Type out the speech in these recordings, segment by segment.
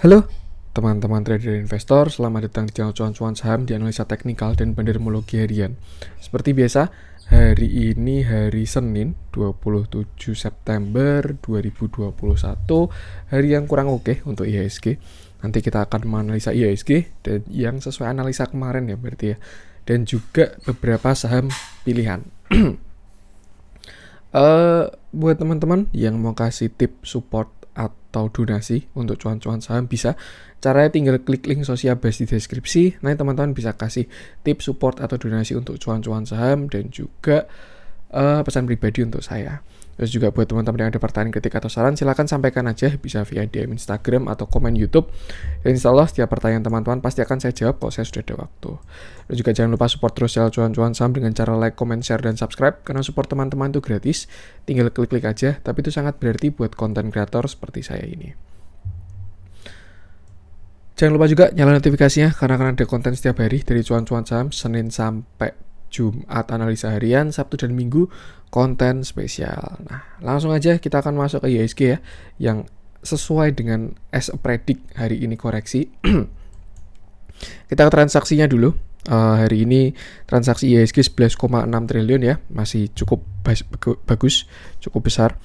Halo teman-teman trader investor, selamat datang di channel cuan-cuan saham di analisa teknikal dan bandarmologi harian. Seperti biasa, hari ini hari Senin 27 September 2021, hari yang kurang oke untuk IHSG. Nanti kita akan menganalisa IHSG dan yang sesuai analisa kemarin ya berarti ya. Dan juga beberapa saham pilihan. Buat teman-teman yang mau kasih tip support atau donasi untuk cuan-cuan saham bisa. Caranya tinggal klik link Social Base di deskripsi. Nanti teman-teman bisa kasih tip support atau donasi untuk cuan-cuan saham dan juga pesan pribadi untuk saya. Terus juga buat teman-teman yang ada pertanyaan, kritik atau saran, silakan sampaikan aja, bisa via DM Instagram atau komen YouTube. Dan insya Allah setiap pertanyaan teman-teman pasti akan saya jawab kalau saya sudah ada waktu. Dan juga jangan lupa support terus channel cuan-cuan saham dengan cara like, comment, share, dan subscribe. Karena support teman-teman itu gratis, tinggal klik-klik aja. Tapi itu sangat berarti buat konten kreator seperti saya ini. Jangan lupa juga nyalain notifikasinya karena akan ada konten setiap hari dari cuan-cuan saham, Senin sampai Jumat analisa harian, Sabtu dan Minggu konten spesial. Nah, langsung aja kita akan masuk ke IHSG ya, yang sesuai dengan as a predict hari ini koreksi. Kita ke transaksinya dulu. Hari ini transaksi IHSG 11,6 triliun ya, masih cukup bagus, cukup besar.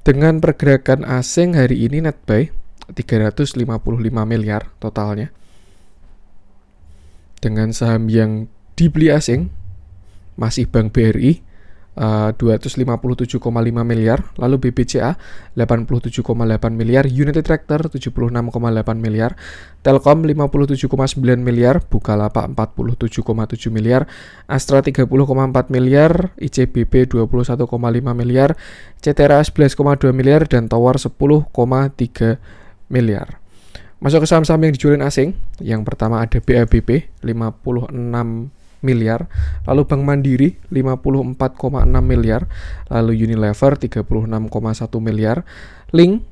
Dengan pergerakan asing hari ini net buy 355 miliar totalnya. Dengan saham yang dibeli asing masih Bank BRI 257,5 miliar, lalu BBCA 87,8 miliar, United Tractor 76,8 miliar, Telkom 57,9 miliar, Bukalapak 47,7 miliar, Astra 30,4 miliar, ICBP 21,5 miliar, CTRA 11,2 miliar, dan Tower 10,3 miliar. Masuk ke saham-saham yang dijualin asing. Yang pertama ada BABP 56 miliar, lalu Bank Mandiri 54,6 miliar, lalu Unilever 36,1 miliar, Link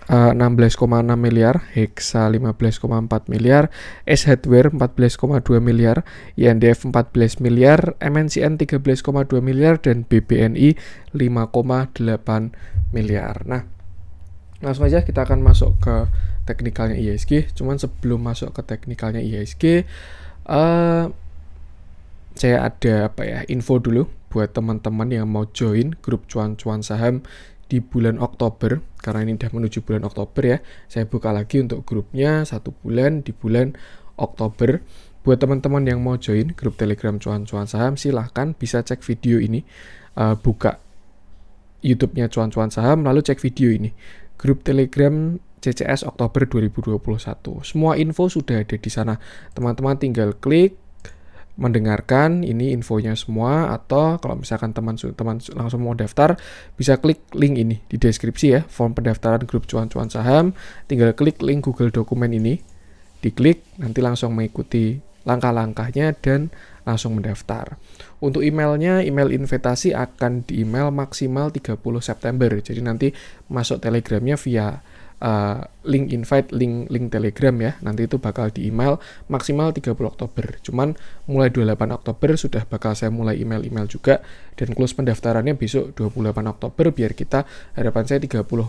16,6 miliar, Hexa 15,4 miliar, S Hardware 14,2 miliar, INDF 14 miliar, MNCN 13,2 miliar, dan BBNI 5,8 miliar. Nah, langsung aja kita akan masuk ke teknikalnya IHSG. Cuman sebelum masuk ke teknikalnya IHSG, saya ada info dulu buat teman-teman yang mau join grup cuan-cuan saham di bulan Oktober. Karena ini udah menuju bulan Oktober ya, saya buka lagi untuk grupnya 1 bulan di bulan Oktober. Buat teman-teman yang mau join grup Telegram cuan-cuan saham, silahkan bisa cek video ini, buka YouTube-nya cuan-cuan saham, lalu cek video ini, grup Telegram CCS Oktober 2021. Semua info sudah ada di sana. Teman-teman tinggal klik mendengarkan ini infonya semua, atau kalau misalkan teman langsung mau daftar bisa klik link ini di deskripsi ya, form pendaftaran grup cuan-cuan saham. Tinggal klik link Google dokumen ini, diklik nanti langsung mengikuti langkah-langkahnya dan langsung mendaftar. Untuk emailnya, email invitasi akan di email maksimal 30 September. Jadi nanti masuk Telegramnya via link invite, link Telegram ya. Nanti itu bakal di email maksimal 30 Oktober. Cuman mulai 28 Oktober sudah bakal saya mulai email-email juga, dan close pendaftarannya besok 28 Oktober biar kita, harapan saya 28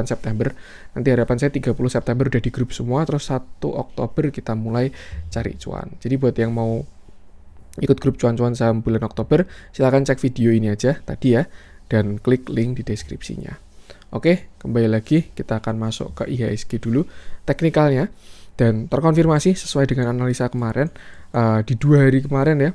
September. Nanti harapan saya 30 September udah di grup semua, terus 1 Oktober kita mulai cari cuan. Jadi buat yang mau ikut grup cuan-cuan saham bulan Oktober, silahkan cek video ini aja tadi ya, dan klik link di deskripsinya. Oke, kembali lagi kita akan masuk ke IHSG dulu teknikalnya, dan terkonfirmasi sesuai dengan analisa kemarin di 2 hari kemarin ya,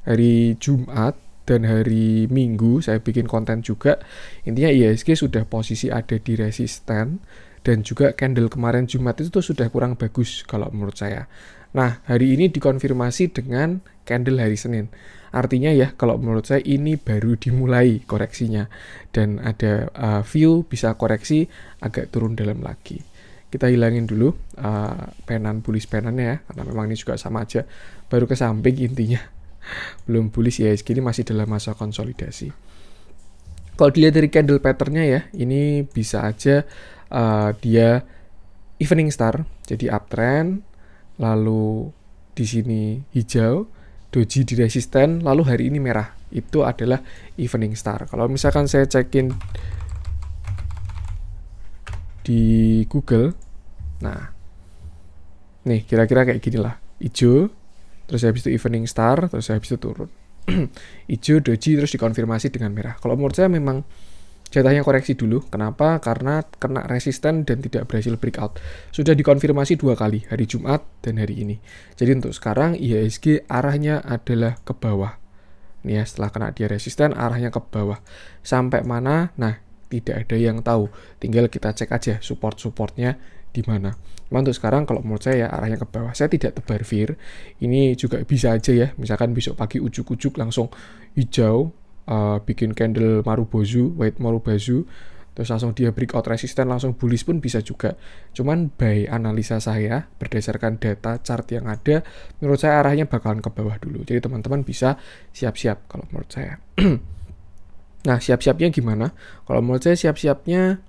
hari Jumat dan hari Minggu saya bikin konten juga. Intinya IHSG sudah posisi ada di resisten, dan juga candle kemarin Jumat itu tuh sudah kurang bagus kalau menurut saya. Nah, hari ini dikonfirmasi dengan candle hari Senin. Artinya ya, kalau menurut saya ini baru dimulai koreksinya, dan ada view bisa koreksi agak turun dalam lagi. Kita hilangin dulu penan bullish penannya ya, karena memang ini juga sama aja, baru ke samping intinya. Belum bullish ya, ini masih dalam masa konsolidasi. Kalau dilihat dari candle patternnya ya, ini bisa aja dia evening star, jadi uptrend, lalu di sini hijau, doji di resisten, lalu hari ini merah. Itu adalah evening star. Kalau misalkan saya cekin di Google, Nah, nih kira-kira kayak gini lah. Hijau, terus habis itu evening star, terus habis itu turun. Hijau, doji, terus dikonfirmasi dengan merah. Kalau menurut saya memang jatahnya koreksi dulu. Kenapa? Karena kena resisten dan tidak berhasil breakout. Sudah dikonfirmasi 2 kali, hari Jumat dan hari ini. Jadi untuk sekarang IHSG arahnya adalah ke bawah. Nih ya, setelah kena dia resisten arahnya ke bawah. Sampai mana? Nah, tidak ada yang tahu. Tinggal kita cek aja support-supportnya di mana. Cuma untuk sekarang kalau menurut saya ya arahnya ke bawah. Saya tidak tebar fear. Ini juga bisa aja ya. Misalkan besok pagi ujuk-ujuk langsung hijau, bikin candle Marubozu, white Marubozu, terus langsung dia breakout resisten langsung bullish pun bisa juga. Cuman by analisa saya berdasarkan data chart yang ada, menurut saya arahnya bakalan ke bawah dulu. Jadi teman-teman bisa siap-siap kalau menurut saya. Nah, siap-siapnya gimana? Kalau menurut saya siap-siapnya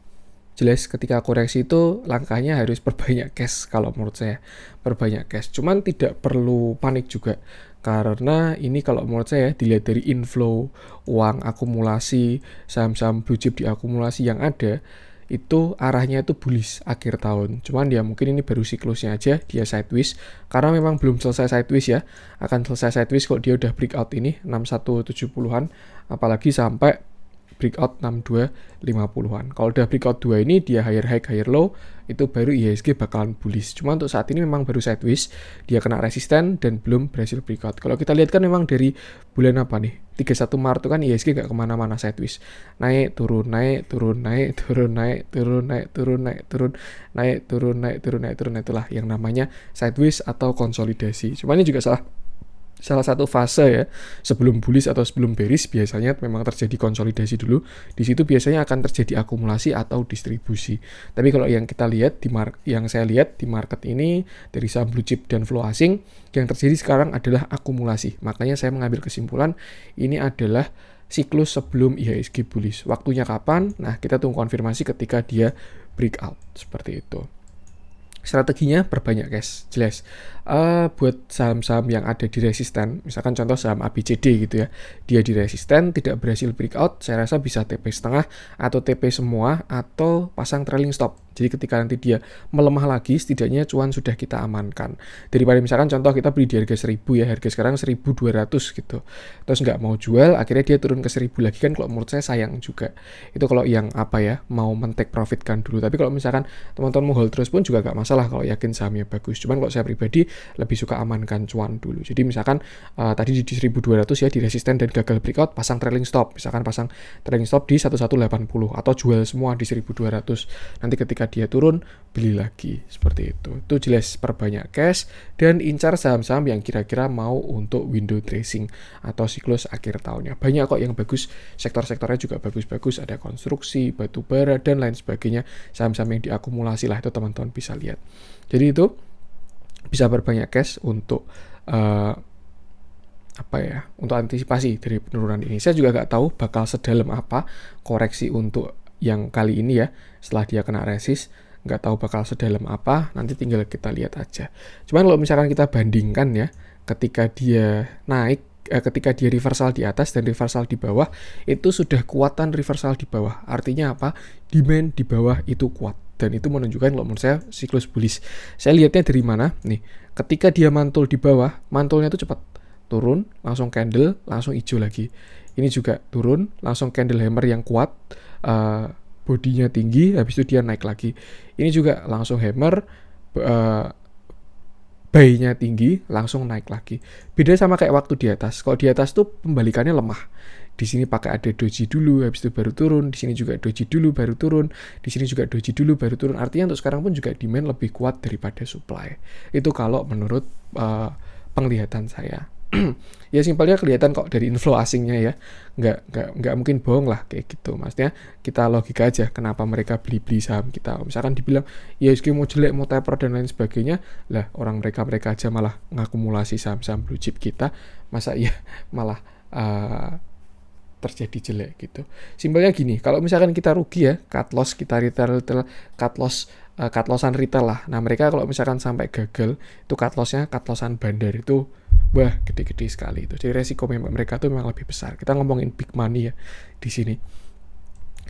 jelas ketika koreksi itu langkahnya harus perbanyak cash kalau menurut saya. Perbanyak cash. Cuman tidak perlu panik juga. Karena ini kalau menurut saya dilihat dari inflow, uang akumulasi, saham-saham blue chip diakumulasi yang ada, itu arahnya itu bullish akhir tahun. Cuman ya mungkin ini baru siklusnya aja, dia sideways. Karena memang belum selesai sideways ya. Akan selesai sideways kok dia udah breakout ini, 6170-an. Apalagi sampai breakout 6250-an. Kalau udah breakout 2 ini dia higher high, higher low, itu baru IHSG bakalan bullish. Cuma untuk saat ini memang baru sideways, dia kena resisten dan belum berhasil breakout. Kalau kita lihat kan memang dari bulan apa nih? 31 Maret itu kan IHSG nggak kemana-mana sideways. Naik, turun, naik, turun, naik, turun, naik, turun, naik, turun, naik, turun, naik, turun, naik, turun, naik, turun. Itulah yang namanya sideways atau konsolidasi. Cuma ini juga salah satu fase ya, sebelum bullish atau sebelum bearish biasanya memang terjadi konsolidasi dulu. Di situ biasanya akan terjadi akumulasi atau distribusi. Tapi kalau yang kita lihat yang saya lihat di market ini dari saham blue chip dan flow asing, yang terjadi sekarang adalah akumulasi. Makanya saya mengambil kesimpulan ini adalah siklus sebelum IHSG bullish. Waktunya kapan? Nah, kita tunggu konfirmasi ketika dia breakout seperti itu. Strateginya perbanyak cash, jelas. Buat saham-saham yang ada di resisten, misalkan contoh saham ABCD gitu ya, dia di resisten tidak berhasil breakout, saya rasa bisa TP setengah atau TP semua atau pasang trailing stop. Jadi ketika nanti dia melemah lagi, setidaknya cuan sudah kita amankan. Daripada misalkan contoh kita beli di harga 1000 ya, harga sekarang 1200 gitu. Terus nggak mau jual, akhirnya dia turun ke 1000 lagi kan, kalau menurut saya sayang juga. Itu kalau yang mau men-take profit kan dulu. Tapi kalau misalkan teman-teman mau hold terus pun juga nggak masalah kalau yakin sahamnya bagus. Cuman kalau saya pribadi lebih suka amankan cuan dulu. Jadi misalkan tadi di 1200 ya di resisten dan gagal breakout, pasang trailing stop. Misalkan pasang trailing stop di 1180 atau jual semua di 1200. Nanti ketika dia turun, beli lagi. Seperti itu. Itu jelas perbanyak cash dan incar saham-saham yang kira-kira mau untuk window dressing atau siklus akhir tahunnya. Banyak kok yang bagus, sektor-sektornya juga bagus-bagus, ada konstruksi, batu bara dan lain sebagainya. Saham-saham yang diakumulasi lah, itu teman-teman bisa lihat. Jadi itu bisa perbanyak cash untuk untuk antisipasi dari penurunan ini. Saya juga nggak tahu bakal sedalam apa koreksi untuk yang kali ini ya, setelah dia kena resist, nggak tahu bakal sedalam apa, nanti tinggal kita lihat aja. Cuman kalau misalkan kita bandingkan ya, ketika dia naik, ketika dia reversal di atas dan reversal di bawah, itu sudah kuatan reversal di bawah. Artinya apa? Demand di bawah itu kuat. Dan itu menunjukkan kalau menurut saya siklus bullish. Saya lihatnya dari mana? Nih, ketika dia mantul di bawah, mantulnya itu cepat. Turun, langsung candle, langsung hijau lagi. Ini juga turun, langsung candle hammer yang kuat, bodinya tinggi, habis itu dia naik lagi. Ini juga langsung hammer, buy-nya tinggi, langsung naik lagi. Beda sama kayak waktu di atas. Kalau di atas tuh pembalikannya lemah. Di sini pakai ada doji dulu, habis itu baru turun. Di sini juga doji dulu, baru turun. Di sini juga doji dulu, baru turun. Artinya untuk sekarang pun juga demand lebih kuat daripada supply. Itu kalau menurut penglihatan saya. Ya simpelnya kelihatan kok dari inflow asingnya ya, nggak mungkin bohong lah kayak gitu. Maksudnya kita logika aja kenapa mereka beli saham kita. Misalkan dibilang ya IHSG mau jelek, mau taper dan lain sebagainya, lah orang mereka aja malah ngakumulasi saham-saham blue chip kita, masa ya malah terjadi jelek gitu. Simpelnya gini, kalau misalkan kita rugi ya, cut loss kita retail cut lossan retail lah. Nah mereka kalau misalkan sampai gagal, itu cut lossan bandar itu wah gede-gede sekali itu. Jadi resiko mereka tuh memang lebih besar. Kita ngomongin big money ya di sini.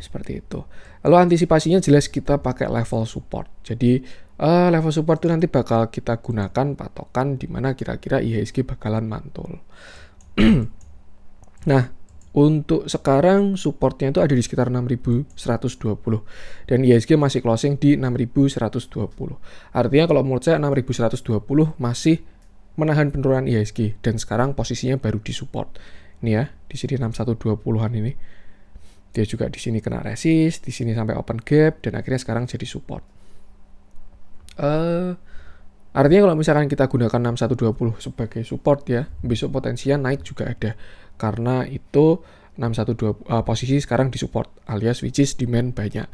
Seperti itu. Lalu antisipasinya jelas kita pakai level support. Jadi level support itu nanti bakal kita gunakan patokan di mana kira-kira IHSG bakalan mantul. Nah, untuk sekarang supportnya itu ada di sekitar 6.120 dan IHSG masih closing di 6.120. Artinya kalau menurut saya 6.120 masih menahan penurunan IHSG dan sekarang posisinya baru di support. Ini ya, di sini 6120-an ini. Dia juga di sini kena resist, di sini sampai open gap dan akhirnya sekarang jadi support. Artinya kalau misalkan kita gunakan 6120 sebagai support ya, besok potensinya naik juga ada. Karena itu 612 posisi sekarang di support alias which is demand banyak.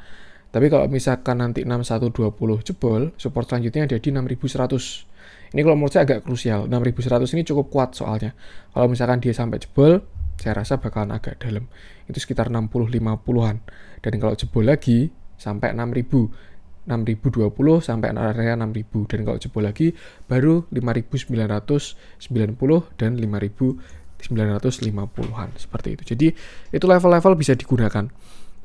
Tapi kalau misalkan nanti 6120 jebol, support selanjutnya ada di 6100. Ini kalau menurut saya agak krusial. 6100 ini cukup kuat soalnya. Kalau misalkan dia sampai jebol, saya rasa bakalan agak dalam. Itu sekitar 60-50-an. Dan kalau jebol lagi sampai 6000. 6020 sampai area 6000 dan kalau jebol lagi baru 5990 dan 5950-an seperti itu. Jadi itu level-level bisa digunakan.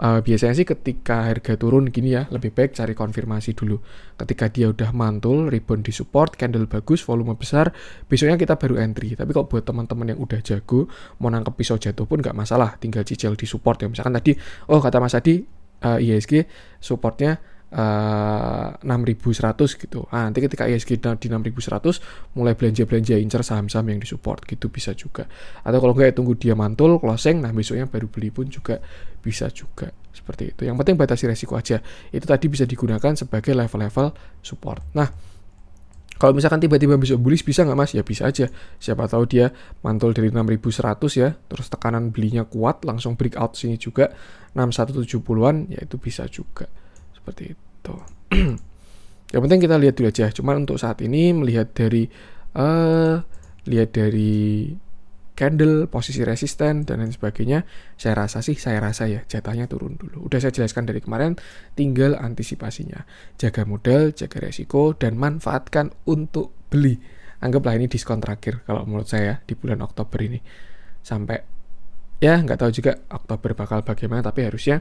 Biasanya sih ketika harga turun gini ya, lebih baik cari konfirmasi dulu. Ketika dia udah mantul, rebound di support, candle bagus, volume besar, besoknya kita baru entry. Tapi kalau buat teman-teman yang udah jago, mau nangkep pisau jatuh pun nggak masalah, tinggal cicil di support ya. Misalkan tadi, kata Mas Adi, IHSG supportnya 6.100 gitu. Nanti ketika IHSG di 6.100 mulai belanja-belanja incer saham-saham yang disupport gitu bisa juga. Atau kalau enggak tunggu dia mantul closing, nah besoknya baru beli pun juga bisa juga. Seperti itu. Yang penting batasi resiko aja. Itu tadi bisa digunakan sebagai level-level support. Nah, kalau misalkan tiba-tiba besok bullish bisa nggak Mas? Ya bisa aja. Siapa tahu dia mantul dari 6.100 ya, terus tekanan belinya kuat, langsung breakout sini juga 6170-an, ya itu bisa juga. Seperti itu. Yang penting kita lihat dulu aja. Cuman untuk saat ini melihat dari candle, posisi resisten dan lain sebagainya, saya rasa ya jatahnya turun dulu. Udah saya jelaskan dari kemarin, tinggal antisipasinya. Jaga modal, jaga resiko dan manfaatkan untuk beli. Anggaplah ini diskon terakhir kalau menurut saya di bulan Oktober ini. Sampai ya nggak tahu juga Oktober bakal bagaimana, tapi harusnya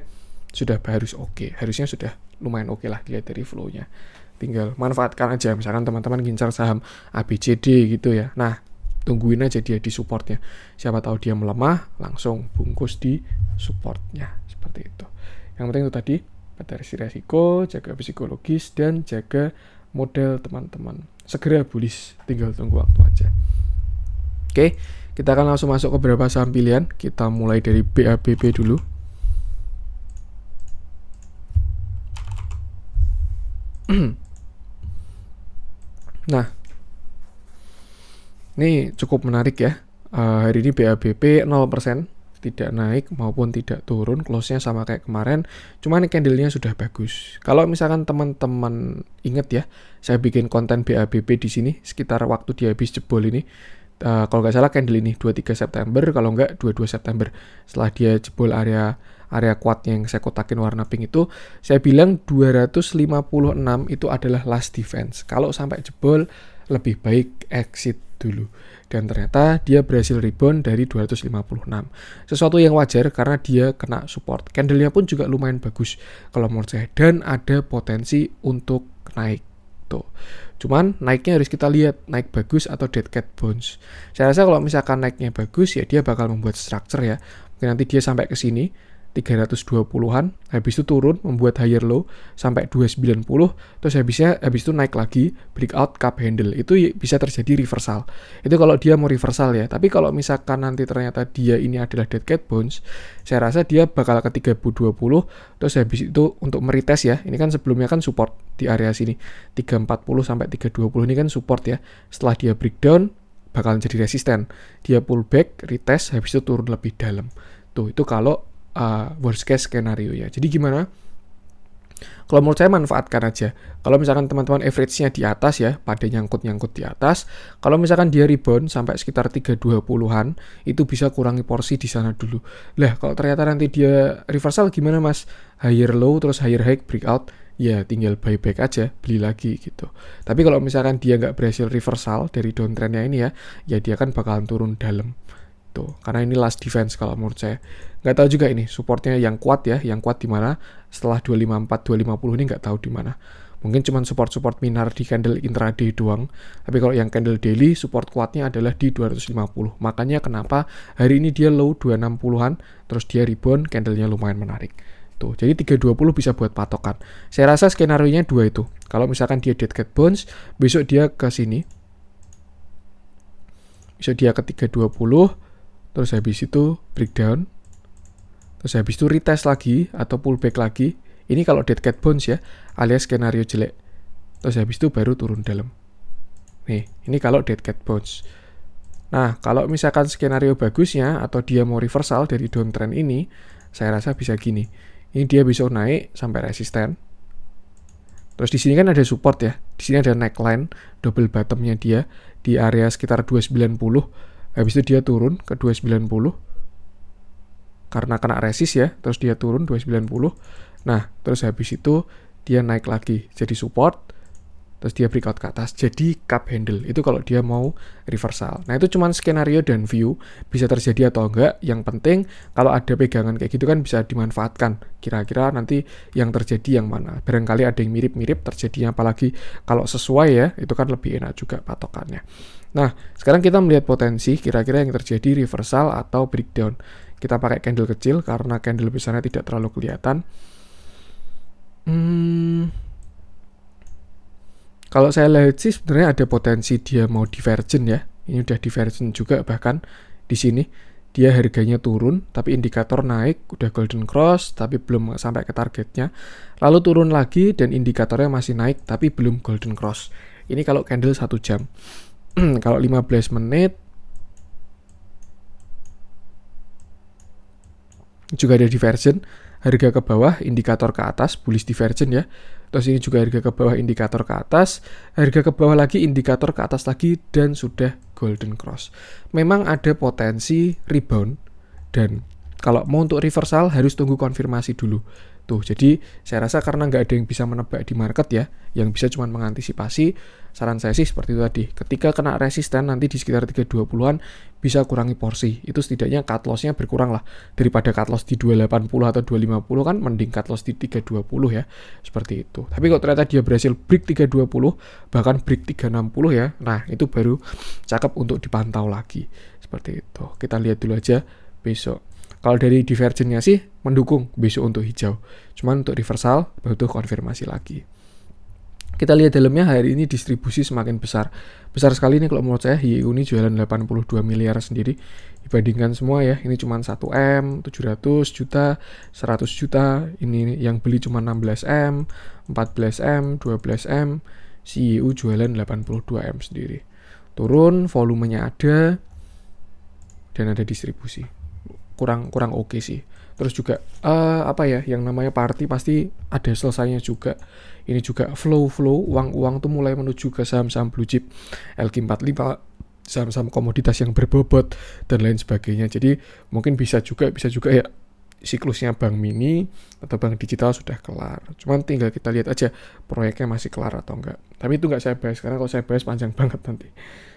harusnya sudah lumayan oke lah dilihat dari flow-nya. Tinggal manfaatkan aja, misalkan teman-teman ngincar saham ABCD gitu ya. Nah, tungguin aja dia di supportnya. Siapa tahu dia melemah, langsung bungkus di supportnya. Seperti itu. Yang penting itu tadi, batasi resiko, jaga psikologis, dan jaga model teman-teman. Segera bullish, tinggal tunggu waktu aja. Oke, kita akan langsung masuk ke beberapa saham pilihan. Kita mulai dari BABP dulu. Nah, ini cukup menarik ya. Hari ini BABP 0%, tidak naik maupun tidak turun, close-nya sama kayak kemarin, cuman candle-nya sudah bagus. Kalau misalkan teman-teman ingat ya, saya bikin konten BABP di sini sekitar waktu dia habis jebol ini. Kalau nggak salah candle ini 23 September, kalau nggak 22 September. Setelah dia jebol area kuatnya yang saya kotakin warna pink itu, saya bilang 256 itu adalah last defense. Kalau sampai jebol, lebih baik exit dulu. Dan ternyata dia berhasil rebound dari 256. Sesuatu yang wajar karena dia kena support. Candle-nya pun juga lumayan bagus kalau menurut saya. Dan ada potensi untuk naik. Tuh. Cuman naiknya harus kita lihat, naik bagus atau dead cat bounce. Saya rasa kalau misalkan naiknya bagus, ya dia bakal membuat structure ya. Mungkin nanti dia sampai ke sini, 320-an, habis itu turun membuat higher low sampai 290, terus habis itu naik lagi, breakout cup handle. Itu bisa terjadi reversal. Itu kalau dia mau reversal ya. Tapi kalau misalkan nanti ternyata dia ini adalah dead cat bounce, saya rasa dia bakal ke 320, terus habis itu untuk meretest ya. Ini kan sebelumnya kan support di area sini 340 sampai 320 ini kan support ya. Setelah dia breakdown bakalan jadi resisten. Dia pullback, retest, habis itu turun lebih dalam. Tuh, itu kalau worst case skenario ya. Jadi gimana? Kalau menurut saya manfaatkan aja. Kalau misalkan teman-teman average-nya di atas ya, pada nyangkut-nyangkut di atas. Kalau misalkan dia rebound sampai sekitar 320-an, itu bisa kurangi porsi di sana dulu. Lah, kalau ternyata nanti dia reversal gimana Mas? Higher low terus higher high breakout, ya tinggal buyback aja, beli lagi gitu. Tapi kalau misalkan dia nggak berhasil reversal dari downtrendnya ini ya dia kan bakalan turun dalam. itu. Karena ini last defense kalau menurut saya. Nggak tahu juga ini supportnya yang kuat ya, yang kuat di mana setelah 254, 250 ini nggak tahu di mana. Mungkin cuma support minor di candle intraday doang. Tapi kalau yang candle daily support kuatnya adalah di 250. Makanya kenapa hari ini dia low 260-an, terus dia rebound, candlenya lumayan menarik. Tuh, jadi 320 bisa buat patokan. Saya rasa skenario-nya dua itu. Kalau misalkan dia dead cat bounce, besok dia ke sini. Besok dia ke 320, terus habis itu breakdown. Terus habis itu retest lagi atau pullback lagi. Ini kalau dead cat bounce ya, alias skenario jelek. Terus habis itu baru turun dalam. Nih, ini kalau dead cat bounce. Nah, kalau misalkan skenario bagusnya atau dia mau reversal dari downtrend ini, saya rasa bisa gini. Ini dia besok naik sampai resisten. Terus di sini kan ada support ya. Di sini ada neckline, double bottomnya dia di area sekitar 290. Habis itu dia turun ke 290. Karena kena resist ya, terus dia turun 290. Nah, terus habis itu dia naik lagi jadi support, terus dia breakout ke atas jadi cup handle. Itu kalau dia mau reversal. Nah, itu cuman skenario dan view, bisa terjadi atau enggak. Yang penting kalau ada pegangan kayak gitu kan bisa dimanfaatkan. Kira-kira nanti yang terjadi yang mana. Barangkali ada yang mirip-mirip terjadinya, apalagi kalau sesuai ya, itu kan lebih enak juga patokannya. Nah, sekarang kita melihat potensi kira-kira yang terjadi reversal atau breakdown. Kita pakai candle kecil karena candle besarnya tidak terlalu kelihatan. Kalau saya lihat sih sebenarnya ada potensi dia mau divergent ya. Ini udah divergent juga, bahkan di sini dia harganya turun tapi indikator naik, udah golden cross tapi belum sampai ke targetnya. Lalu turun lagi dan indikatornya masih naik tapi belum golden cross. Ini kalau candle 1 jam. Kalau 15 menit juga ada divergent, harga ke bawah, indikator ke atas, bullish divergent ya. Terus ini juga harga ke bawah, indikator ke atas, harga ke bawah lagi, indikator ke atas lagi, dan sudah golden cross. Memang ada potensi rebound, dan kalau mau untuk reversal harus tunggu konfirmasi dulu. Tuh, jadi saya rasa karena nggak ada yang bisa menebak di market ya, yang bisa cuma mengantisipasi, saran saya sih seperti itu tadi. Ketika kena resisten nanti di sekitar 320-an bisa kurangi porsi. Itu setidaknya cut loss-nya berkurang lah. Daripada cut loss di 280 atau 250 kan mending cut loss di 320 ya. Seperti itu. Tapi kalau ternyata dia berhasil break 320, bahkan break 360 ya, nah itu baru cakep untuk dipantau lagi. Seperti itu. Kita lihat dulu aja besok. Kalau dari divergennya sih mendukung besok untuk hijau. Cuman untuk reversal butuh konfirmasi lagi. Kita lihat dalamnya hari ini distribusi semakin besar. Besar sekali nih kalau menurut saya. HIU ini jualan 82 miliar sendiri. Dibandingkan semua ya, ini cuma 1M, 700 juta, 100 juta. Ini yang beli cuma 16M, 14M, 12M. HIU jualan 82M sendiri. Turun, volumenya ada, dan ada distribusi. Kurang oke sih. Terus juga yang namanya party pasti ada selesainya juga. Ini juga flow uang tuh mulai menuju ke saham-saham blue chip, LQ45, saham-saham komoditas yang berbobot dan lain sebagainya. Jadi mungkin bisa juga ya siklusnya bank mini atau bank digital sudah kelar. Cuman tinggal kita lihat aja proyeknya masih kelar atau enggak. Tapi itu enggak saya bahas karena kalau saya bahas panjang banget nanti.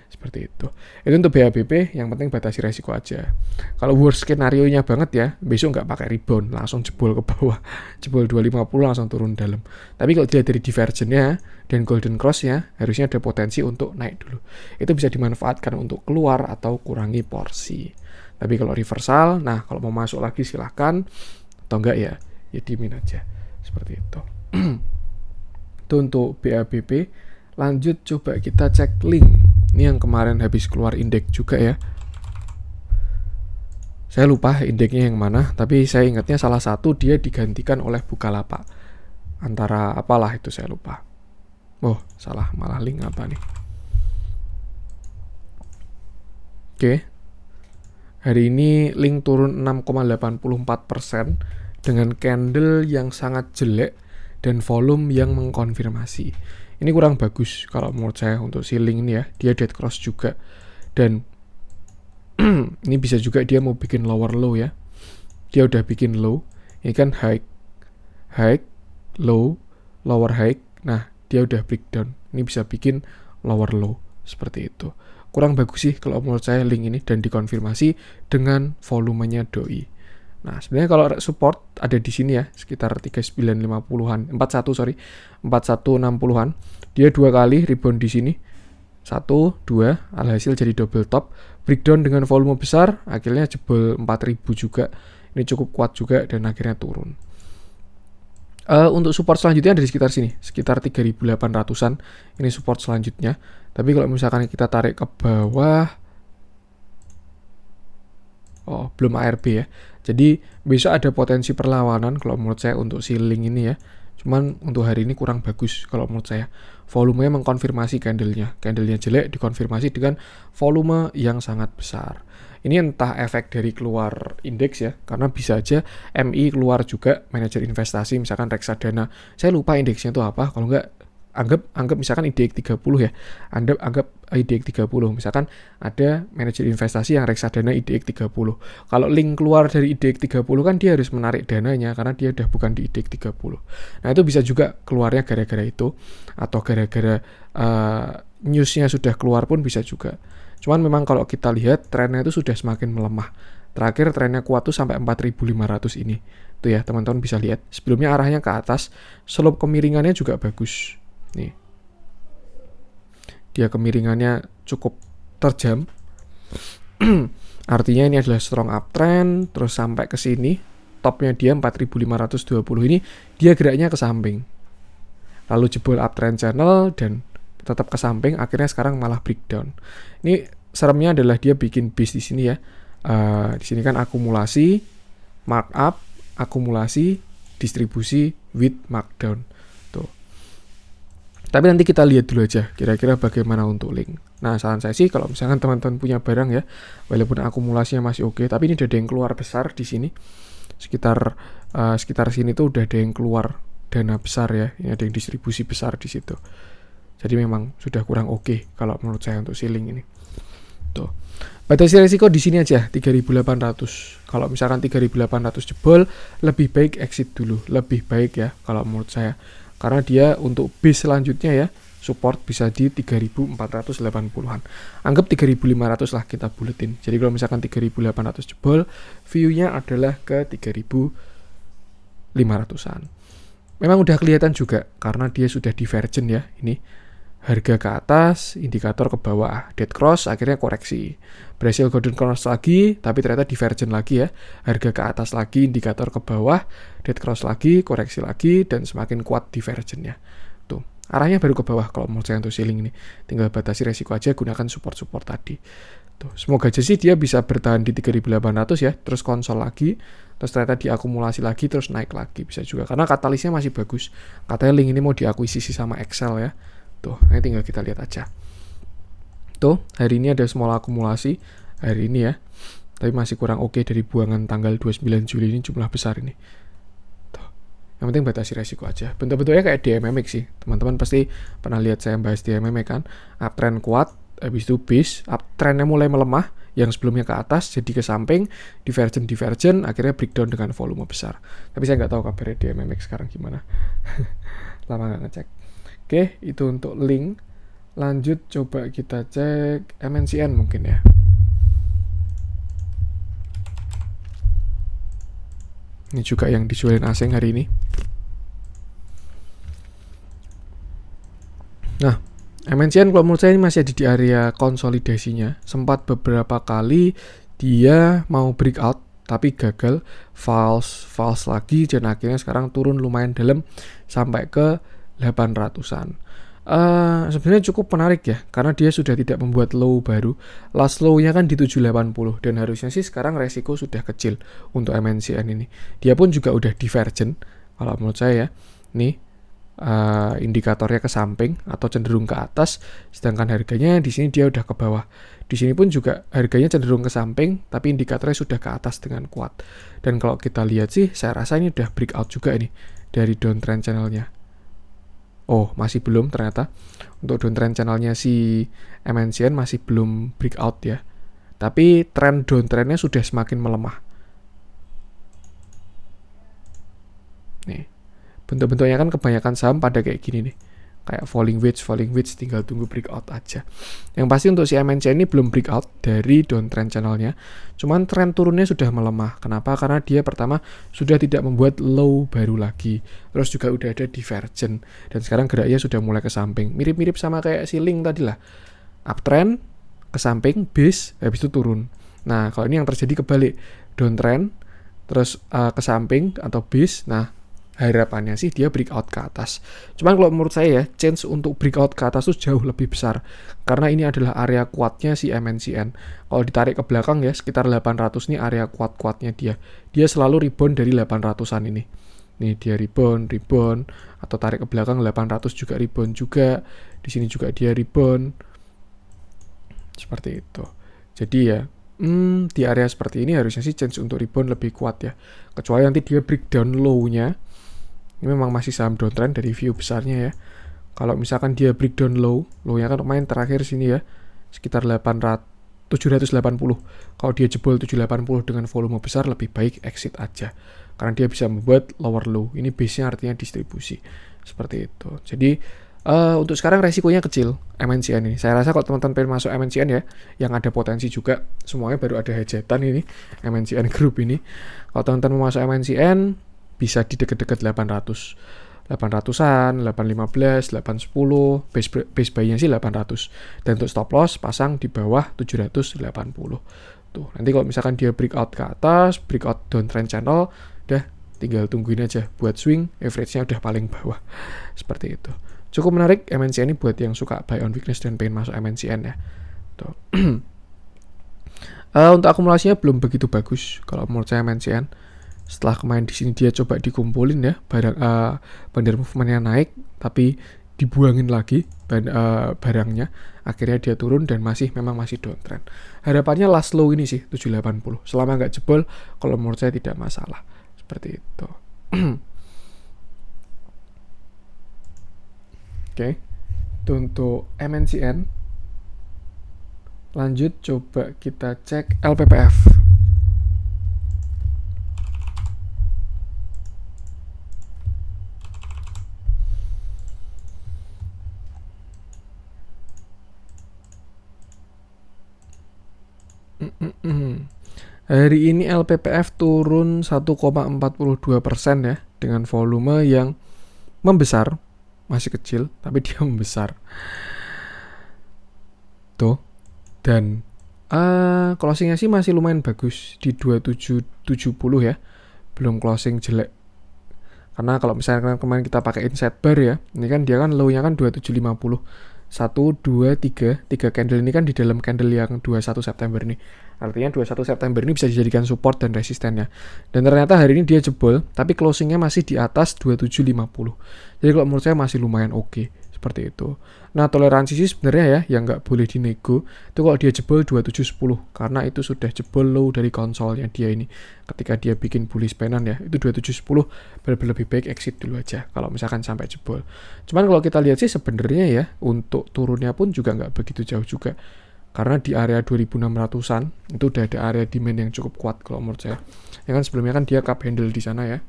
Seperti itu. Itu untuk BABP, yang penting batasi resiko aja. Kalau worst skenario-nya banget ya, besok nggak pakai rebound, langsung jebol ke bawah. Jebol 250 langsung turun dalam. Tapi kalau dilihat dari divergennya dan golden cross-nya, harusnya ada potensi untuk naik dulu. Itu bisa dimanfaatkan untuk keluar atau kurangi porsi. Tapi kalau reversal, nah kalau mau masuk lagi silahkan. Atau enggak ya diemin aja. Seperti itu. Itu untuk BABP. Lanjut coba kita cek link. Ini yang kemarin habis keluar indeks juga ya. Saya lupa indeksnya yang mana, tapi saya ingatnya salah satu dia digantikan oleh Bukalapak. Antara apalah itu saya lupa. Oh, salah, malah link apa nih. Oke. Hari ini link turun 6,84% dengan candle yang sangat jelek dan volume yang mengkonfirmasi. Ini kurang bagus kalau menurut saya untuk si link ini ya. Dia dead cross juga. Dan ini bisa juga dia mau bikin lower low ya. Dia udah bikin low. Ini kan high, low, lower high. Nah, dia udah breakdown. Ini bisa bikin lower low. Seperti itu. kurang bagus sih kalau menurut saya link ini, dan dikonfirmasi dengan volumenya doi. Nah, sebenarnya kalau support ada di sini ya, sekitar 3950-an, 4160-an. Dia 2 kali rebound di sini. 1, 2, alhasil jadi double top. Breakdown dengan volume besar, akhirnya jebol 4000 juga. Ini cukup kuat juga dan akhirnya turun. Untuk support selanjutnya dari sekitar sini, sekitar 3800-an. Ini support selanjutnya. Tapi kalau misalkan kita tarik ke bawah, oh, belum ARB ya. Jadi besok ada potensi perlawanan kalau menurut saya untuk si link ini ya. Cuman untuk hari ini kurang bagus kalau menurut saya. Volumenya mengkonfirmasi candlenya. Candlenya jelek dikonfirmasi dengan volume yang sangat besar. Ini entah efek dari keluar indeks ya, karena bisa aja MI keluar juga, manajer investasi, misalkan reksadana. Saya lupa indeksnya itu apa, kalau enggak anggap misalkan IDX 30 ya. Anggap IDX 30. Misalkan ada manajer investasi yang reksadana IDX 30. Kalau link keluar dari IDX 30 kan dia harus menarik dananya karena dia udah bukan di IDX 30. Nah, itu bisa juga keluarnya gara-gara itu, atau gara-gara newsnya sudah keluar pun bisa juga. Cuman memang kalau kita lihat trennya itu sudah semakin melemah. Terakhir trennya kuat tuh sampai 4500 ini. Tuh ya, teman-teman bisa lihat. Sebelumnya arahnya ke atas, slope kemiringannya juga bagus. Nih. Dia kemiringannya cukup terjam. Artinya ini adalah strong uptrend, terus sampai ke sini. Topnya dia 4520 ini, dia geraknya ke samping. Lalu jebol uptrend channel dan tetap ke samping, akhirnya sekarang malah breakdown. Ini seremnya adalah dia bikin base di sini ya. Di sini kan akumulasi, markup, akumulasi, distribusi, with markdown. Tuh. Tapi nanti kita lihat dulu aja kira-kira bagaimana untuk link. Nah, saran saya sih kalau misalkan teman-teman punya barang ya, walaupun akumulasinya masih oke, tapi ini udah ada yang keluar besar di sini. Sekitar sini tuh udah ada yang keluar dana besar ya. Ini ada yang distribusi besar di situ. Jadi memang sudah kurang oke kalau menurut saya untuk ceiling ini. Tuh. Batasi resiko di sini aja 3800. Kalau misalkan 3800 jebol, lebih baik exit dulu, lebih baik ya kalau menurut saya. Karena dia untuk base selanjutnya ya, support bisa di 3480-an. Anggap 3500 lah kita buletin. Jadi kalau misalkan 3800 jebol, view-nya adalah ke 3500-an. Memang udah kelihatan juga karena dia sudah divergent ya ini. Harga ke atas, indikator ke bawah, dead cross, akhirnya koreksi. Berhasil golden cross lagi, tapi ternyata divergent lagi ya. Harga ke atas lagi, indikator ke bawah, dead cross lagi, koreksi lagi, dan semakin kuat divergentnya. Tuh, arahnya baru ke bawah kalau menurut saya untuk ceiling ini. Tinggal batasi resiko aja, gunakan support-support tadi. Tuh, semoga aja sih dia bisa bertahan di 3800 ya, terus konsol lagi, terus ternyata diakumulasi lagi, terus naik lagi. Bisa juga, karena katalisnya masih bagus. Katanya link ini mau diakuisisi sama Excel ya. Tuh, ini tinggal kita lihat aja. Tuh, hari ini ada small akumulasi hari ini ya. Tapi masih kurang oke dari buangan tanggal 29 Juli ini, jumlah besar ini. Tuh. Yang penting batasi resiko aja. Bentuk-bentuknya kayak DMMX sih. Teman-teman pasti pernah lihat saya bahas DMMX kan. Uptrend kuat, habis itu base, uptrendnya mulai melemah, yang sebelumnya ke atas jadi ke samping, divergent, akhirnya breakdown dengan volume besar. Tapi saya nggak tahu kabarnya DMMX sekarang gimana. Lama nggak ngecek. Oke, itu untuk link. Lanjut coba kita cek MNCN mungkin ya. Ini juga yang dijualin asing hari ini. Nah, MNCN kalau menurut saya ini masih ada di area konsolidasinya. Sempat beberapa kali dia mau breakout tapi gagal, false lagi, dan akhirnya sekarang turun lumayan dalam sampai ke 800-an. Sebenarnya cukup menarik ya, karena dia sudah tidak membuat low baru. Last low-nya kan di 780, dan harusnya sih sekarang resiko sudah kecil untuk MNCN ini. Dia pun juga udah divergent kalau menurut saya ya. Nih indikatornya ke samping atau cenderung ke atas, sedangkan harganya di sini dia udah ke bawah. Di sini pun juga harganya cenderung ke samping, tapi indikatornya sudah ke atas dengan kuat. Dan kalau kita lihat sih, saya rasa ini udah breakout juga ini dari downtrend channelnya. Oh, masih belum ternyata. Untuk downtrend channelnya si MNCN masih belum breakout ya. Tapi tren downtrendnya sudah semakin melemah. Nih, bentuk-bentuknya kan kebanyakan saham pada kayak gini nih. kayak falling wedge tinggal tunggu breakout aja. Yang pasti untuk si MNCN ini belum breakout dari downtrend channelnya, cuman tren turunnya sudah melemah. Kenapa? Karena dia pertama sudah tidak membuat low baru lagi, terus juga udah ada divergent, dan sekarang geraknya sudah mulai ke samping, mirip-mirip sama kayak si Link tadi lah, uptrend ke samping, base, habis itu turun. Nah kalau ini yang terjadi kebalik, downtrend terus ke samping atau base. Nah harapannya sih dia breakout ke atas. Cuman kalau menurut saya ya, chance untuk breakout ke atas itu jauh lebih besar, karena ini adalah area kuatnya si MNCN. Kalau ditarik ke belakang ya, sekitar 800 nih area kuat-kuatnya dia. Dia selalu rebound dari 800-an ini. Nih dia rebound, atau tarik ke belakang 800 juga rebound juga. Di sini juga dia rebound. Seperti itu. Jadi ya, di area seperti ini harusnya sih chance untuk rebound lebih kuat ya. Kecuali nanti dia breakdown low-nya. Ini memang masih saham downtrend dari view besarnya ya. Kalau misalkan dia breakdown low-nya kan main terakhir sini ya, sekitar 780. Kalau dia jebol 780 dengan volume besar, lebih baik exit aja. Karena dia bisa membuat lower low. Ini base-nya artinya distribusi. Seperti itu. Jadi untuk sekarang resikonya kecil MNCN ini. Saya rasa kalau teman-teman pengen masuk MNCN ya, yang ada potensi juga, semuanya baru ada hajatan ini MNCN Group ini. Kalau teman-teman mau masuk MNCN, bisa di dekat-dekat 800-an, 815, 810, base buy-nya sih 800. Dan untuk stop loss pasang di bawah 780. Tuh, nanti kalau misalkan dia breakout ke atas, breakout downtrend channel, udah tinggal tungguin aja buat swing, average-nya udah paling bawah. Seperti itu. Cukup menarik MNCN ini buat yang suka buy on weakness dan pengen masuk MNCN ya. Tuh. Untuk akumulasinya belum begitu bagus kalau menurut saya MNCN. Setelah kemarin di sini dia coba dikumpulin ya, bandar movementnya naik tapi dibuangin lagi barangnya, akhirnya dia turun dan memang masih downtrend. Harapannya last low ini sih 780. Selama nggak jebol, kalau menurut saya tidak masalah. Seperti itu. Oke, itu untuk MNCN. Lanjut coba kita cek LPPF. Hari ini LPPF turun 1,42% ya, dengan volume yang membesar. Masih kecil, tapi dia membesar. Tuh. Dan closingnya sih masih lumayan bagus di 2770 ya. Belum closing jelek. Karena kalau misalnya kemarin kita pakai inset bar ya, ini kan dia kan low-nya kan 2750. 1, 2, 3 candle ini kan di dalam candle yang 21 September nih. Artinya 21 September ini bisa dijadikan support dan resistennya. Dan ternyata hari ini dia jebol, tapi closingnya masih di atas 2750. Jadi kalau menurut saya masih lumayan oke. Seperti itu. Nah toleransi sih sebenarnya ya, yang nggak boleh dinego itu kalau dia jebol 2710, karena itu sudah jebol low dari konsolnya dia ini. Ketika dia bikin bullish pennant ya, itu 2710, lebih baik exit dulu aja kalau misalkan sampai jebol. Cuman kalau kita lihat sih sebenarnya ya, untuk turunnya pun juga nggak begitu jauh juga. Karena di area 2600-an itu udah ada area demand yang cukup kuat kalau menurut saya. Ya kan sebelumnya kan dia cup handle di sana ya.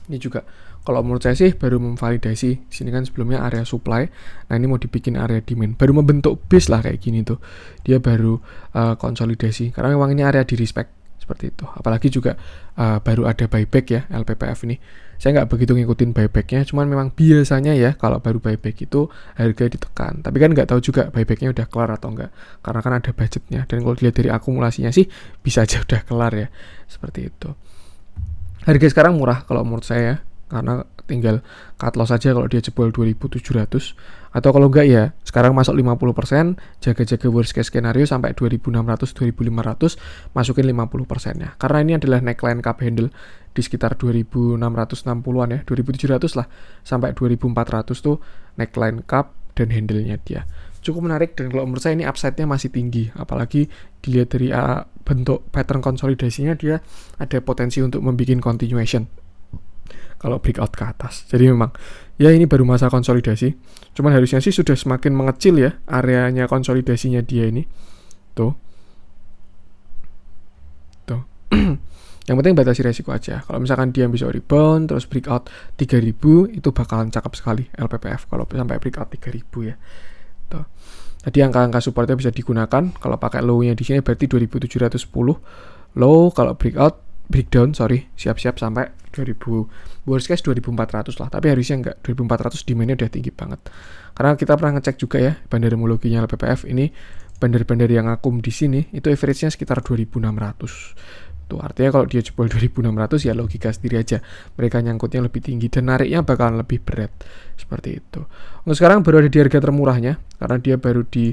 Ini juga kalau menurut saya sih baru memvalidasi. Sini kan sebelumnya area supply. Nah ini mau dibikin area demand. Baru membentuk base lah kayak gini tuh. Dia baru konsolidasi. Karena memang ini area di respect. Seperti itu. Apalagi juga baru ada buyback ya LPPF ini. Saya nggak begitu ngikutin buybacknya. Cuman memang biasanya ya kalau baru buyback itu harga ditekan. Tapi kan nggak tahu juga buybacknya udah kelar atau enggak. Karena kan ada budgetnya. Dan kalau dilihat dari akumulasinya sih bisa aja udah kelar ya. Seperti itu. Harga sekarang murah kalau menurut saya, karena tinggal cut loss saja kalau dia jebol 2700, atau kalau enggak ya sekarang masuk 50%, jaga-jaga worst case scenario sampai 2600 2500, masukin 50%-nya. Karena ini adalah neckline cup handle di sekitar 2660-an ya, 2700 lah sampai 2400 tuh neckline cup dan handle-nya dia. Cukup menarik, dan kalau menurut saya ini upside-nya masih tinggi, apalagi dilihat dari bentuk pattern konsolidasinya, dia ada potensi untuk membuat continuation kalau breakout ke atas. Jadi memang ya ini baru masa konsolidasi, cuman harusnya sih sudah semakin mengecil ya areanya konsolidasinya dia ini tuh Yang penting batasi resiko aja. Kalau misalkan dia bisa rebound terus breakout 3000 itu bakalan cakep sekali LPPF kalau sampai breakout 3000 ya. Tuh. Jadi angka-angka supportnya bisa digunakan. Kalau pakai low-nya di sini berarti 2710 low, kalau breakdown siap-siap sampai 2000, worst case 2400 lah, tapi harusnya enggak, 2400 demand-nya udah tinggi banget. Karena kita pernah ngecek juga ya bandar homologinya LPPF ini, bandar-bandar yang akum di sini itu average-nya sekitar 2600. Tuh, artinya kalau dia jebol 2600 ya logika sendiri aja. Mereka nyangkutnya lebih tinggi dan nariknya bakalan lebih berat. Seperti itu. Untuk sekarang baru ada di harga termurahnya karena dia baru di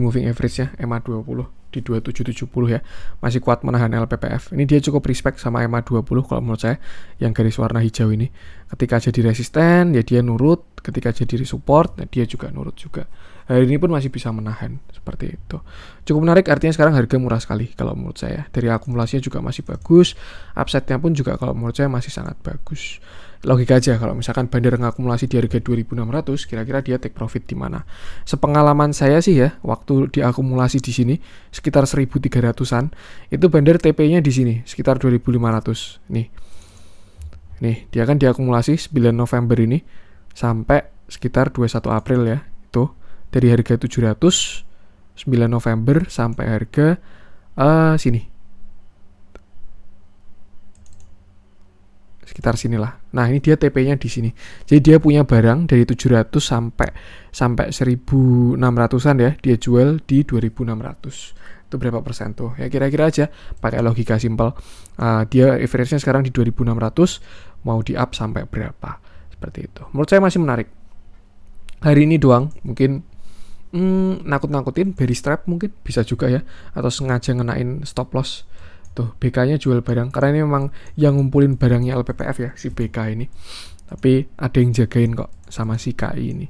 moving average-nya EMA 20 di 2770 ya. Masih kuat menahan LPPF. Ini dia cukup respect sama EMA 20 kalau menurut saya, yang garis warna hijau ini. Ketika jadi resisten ya dia nurut, ketika jadi support ya dia juga nurut juga. Hari ini pun masih bisa menahan seperti itu. Cukup menarik, artinya sekarang harga murah sekali kalau menurut saya. Dari akumulasinya juga masih bagus, upside-nya pun juga kalau menurut saya masih sangat bagus. Logika aja kalau misalkan bandar ngakumulasi di harga 2600, kira-kira dia take profit di mana? Sepengalaman saya sih ya, waktu diakumulasi di sini sekitar 1300-an, itu bandar TP-nya di sini sekitar 2500. Nih, dia kan diakumulasi 9 November ini sampai sekitar 21 April ya. Itu dari harga 700 9 November sampai harga sini. Sekitar sinilah. Nah, ini dia TP-nya di sini. Jadi dia punya barang dari 700 sampai 1600-an ya, dia jual di 2600. Itu berapa persen tuh? Ya kira-kira aja pakai logika simpel. Dia average-nya sekarang di 2600, mau di up sampai berapa? Seperti itu. Menurut saya masih menarik. Hari ini doang mungkin nakut-nakutin bearish trap mungkin bisa juga ya, atau sengaja ngenain stop loss. Tuh, BK-nya jual barang karena ini memang yang ngumpulin barangnya LPPF ya, si BK ini. Tapi ada yang jagain kok sama si KI ini.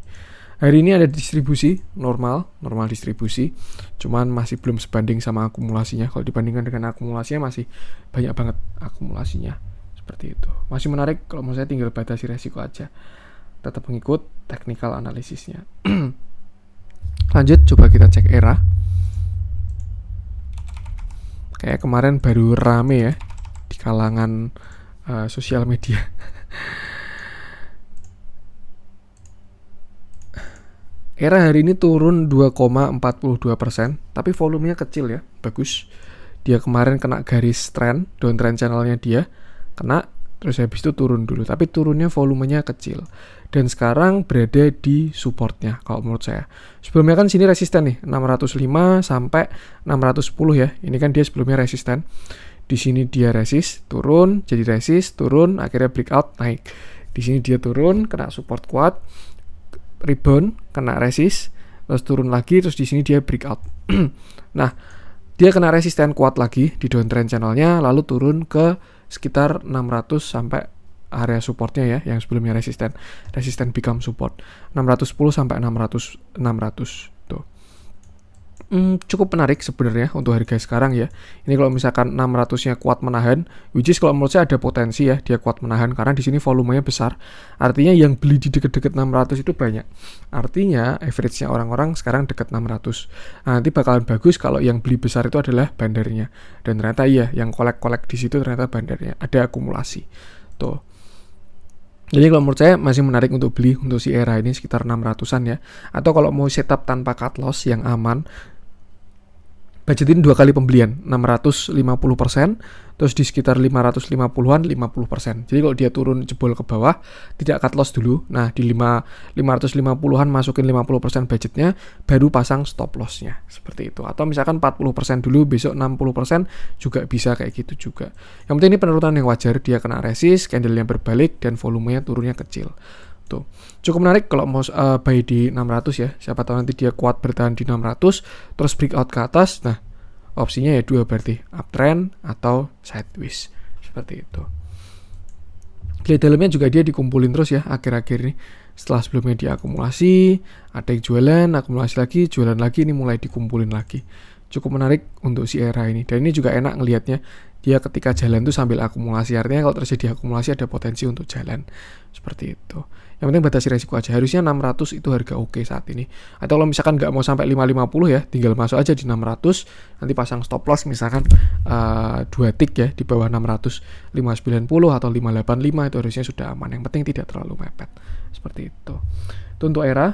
Hari ini ada distribusi normal distribusi. Cuman masih belum sebanding sama akumulasinya. Kalau dibandingkan dengan akumulasinya masih banyak banget akumulasinya. Seperti itu. Masih menarik, kalau menurut saya tinggal batasi resiko aja. Tetap mengikut technical analisisnya. Lanjut, coba kita cek ERA. Kayak kemarin baru rame ya di kalangan sosial media. ERA hari ini turun 2,42%, tapi volumenya kecil ya, bagus. Dia kemarin kena garis trend, downtrend channelnya dia kena, terus habis itu turun dulu, tapi turunnya volumenya kecil. Dan sekarang berada di supportnya kalau menurut saya. Sebelumnya kan sini resisten nih, 605 sampai 610 ya. Ini kan dia sebelumnya resisten. Di sini dia resist, turun, jadi resist, turun, akhirnya breakout, naik. Di sini dia turun, kena support kuat, rebound, kena resist, terus turun lagi, terus di sini dia breakout. Nah, dia kena resisten kuat lagi di downtrend channelnya, lalu turun ke sekitar 600 sampai area supportnya ya, yang sebelumnya resisten become support 610 sampai 600 tuh. Cukup menarik sebenarnya untuk harga sekarang ya. Ini kalau misalkan 600-nya kuat menahan, which is kalau menurut saya ada potensi ya dia kuat menahan karena di sini volumenya besar. Artinya yang beli di deket-deket 600 itu banyak. Artinya average-nya orang-orang sekarang deket 600. Nah, nanti bakalan bagus kalau yang beli besar itu adalah bandarnya. Dan ternyata iya, yang kolek-kolek di situ ternyata bandarnya. Ada akumulasi. Tuh. Jadi kalau menurut saya masih menarik untuk beli untuk si ERA ini sekitar 600-an ya. Atau kalau mau setup tanpa cut loss yang aman, budgetin 2 kali pembelian, 650%, terus di sekitar 550-an 50%. Jadi kalau dia turun jebol ke bawah, tidak cut loss dulu. Nah, di 550-an masukin 50% budgetnya, baru pasang stop loss-nya. Seperti itu. Atau misalkan 40% dulu, besok 60% juga bisa kayak gitu juga. Yang penting ini penurunan yang wajar, dia kena resist, candle-nya berbalik, dan volumenya turunnya kecil. Tuh. Cukup menarik kalau mau buy di 600 ya. Siapa tahu nanti dia kuat bertahan di 600 terus breakout ke atas. Nah, opsinya ya dua berarti, uptrend atau sideways. Seperti itu. Play dalamnya juga dia dikumpulin terus ya akhir-akhir ini. Setelah sebelumnya diakumulasi, ada yang jualan, akumulasi lagi, jualan lagi, ini mulai dikumpulin lagi. Cukup menarik untuk si ERA ini. Dan ini juga enak ngelihatnya. dia ketika jalan tuh sambil akumulasi. Artinya kalau terjadi akumulasi ada potensi untuk jalan. Seperti itu. Yang penting batasi resiko aja. Harusnya 600 itu harga oke saat ini. Atau kalau misalkan nggak mau sampai 550 ya, tinggal masuk aja di 600. Nanti pasang stop loss misalkan 2 tick ya di bawah 600, 590 atau 585 itu harusnya sudah aman. Yang penting tidak terlalu mepet. Seperti itu. Itu untuk ERA.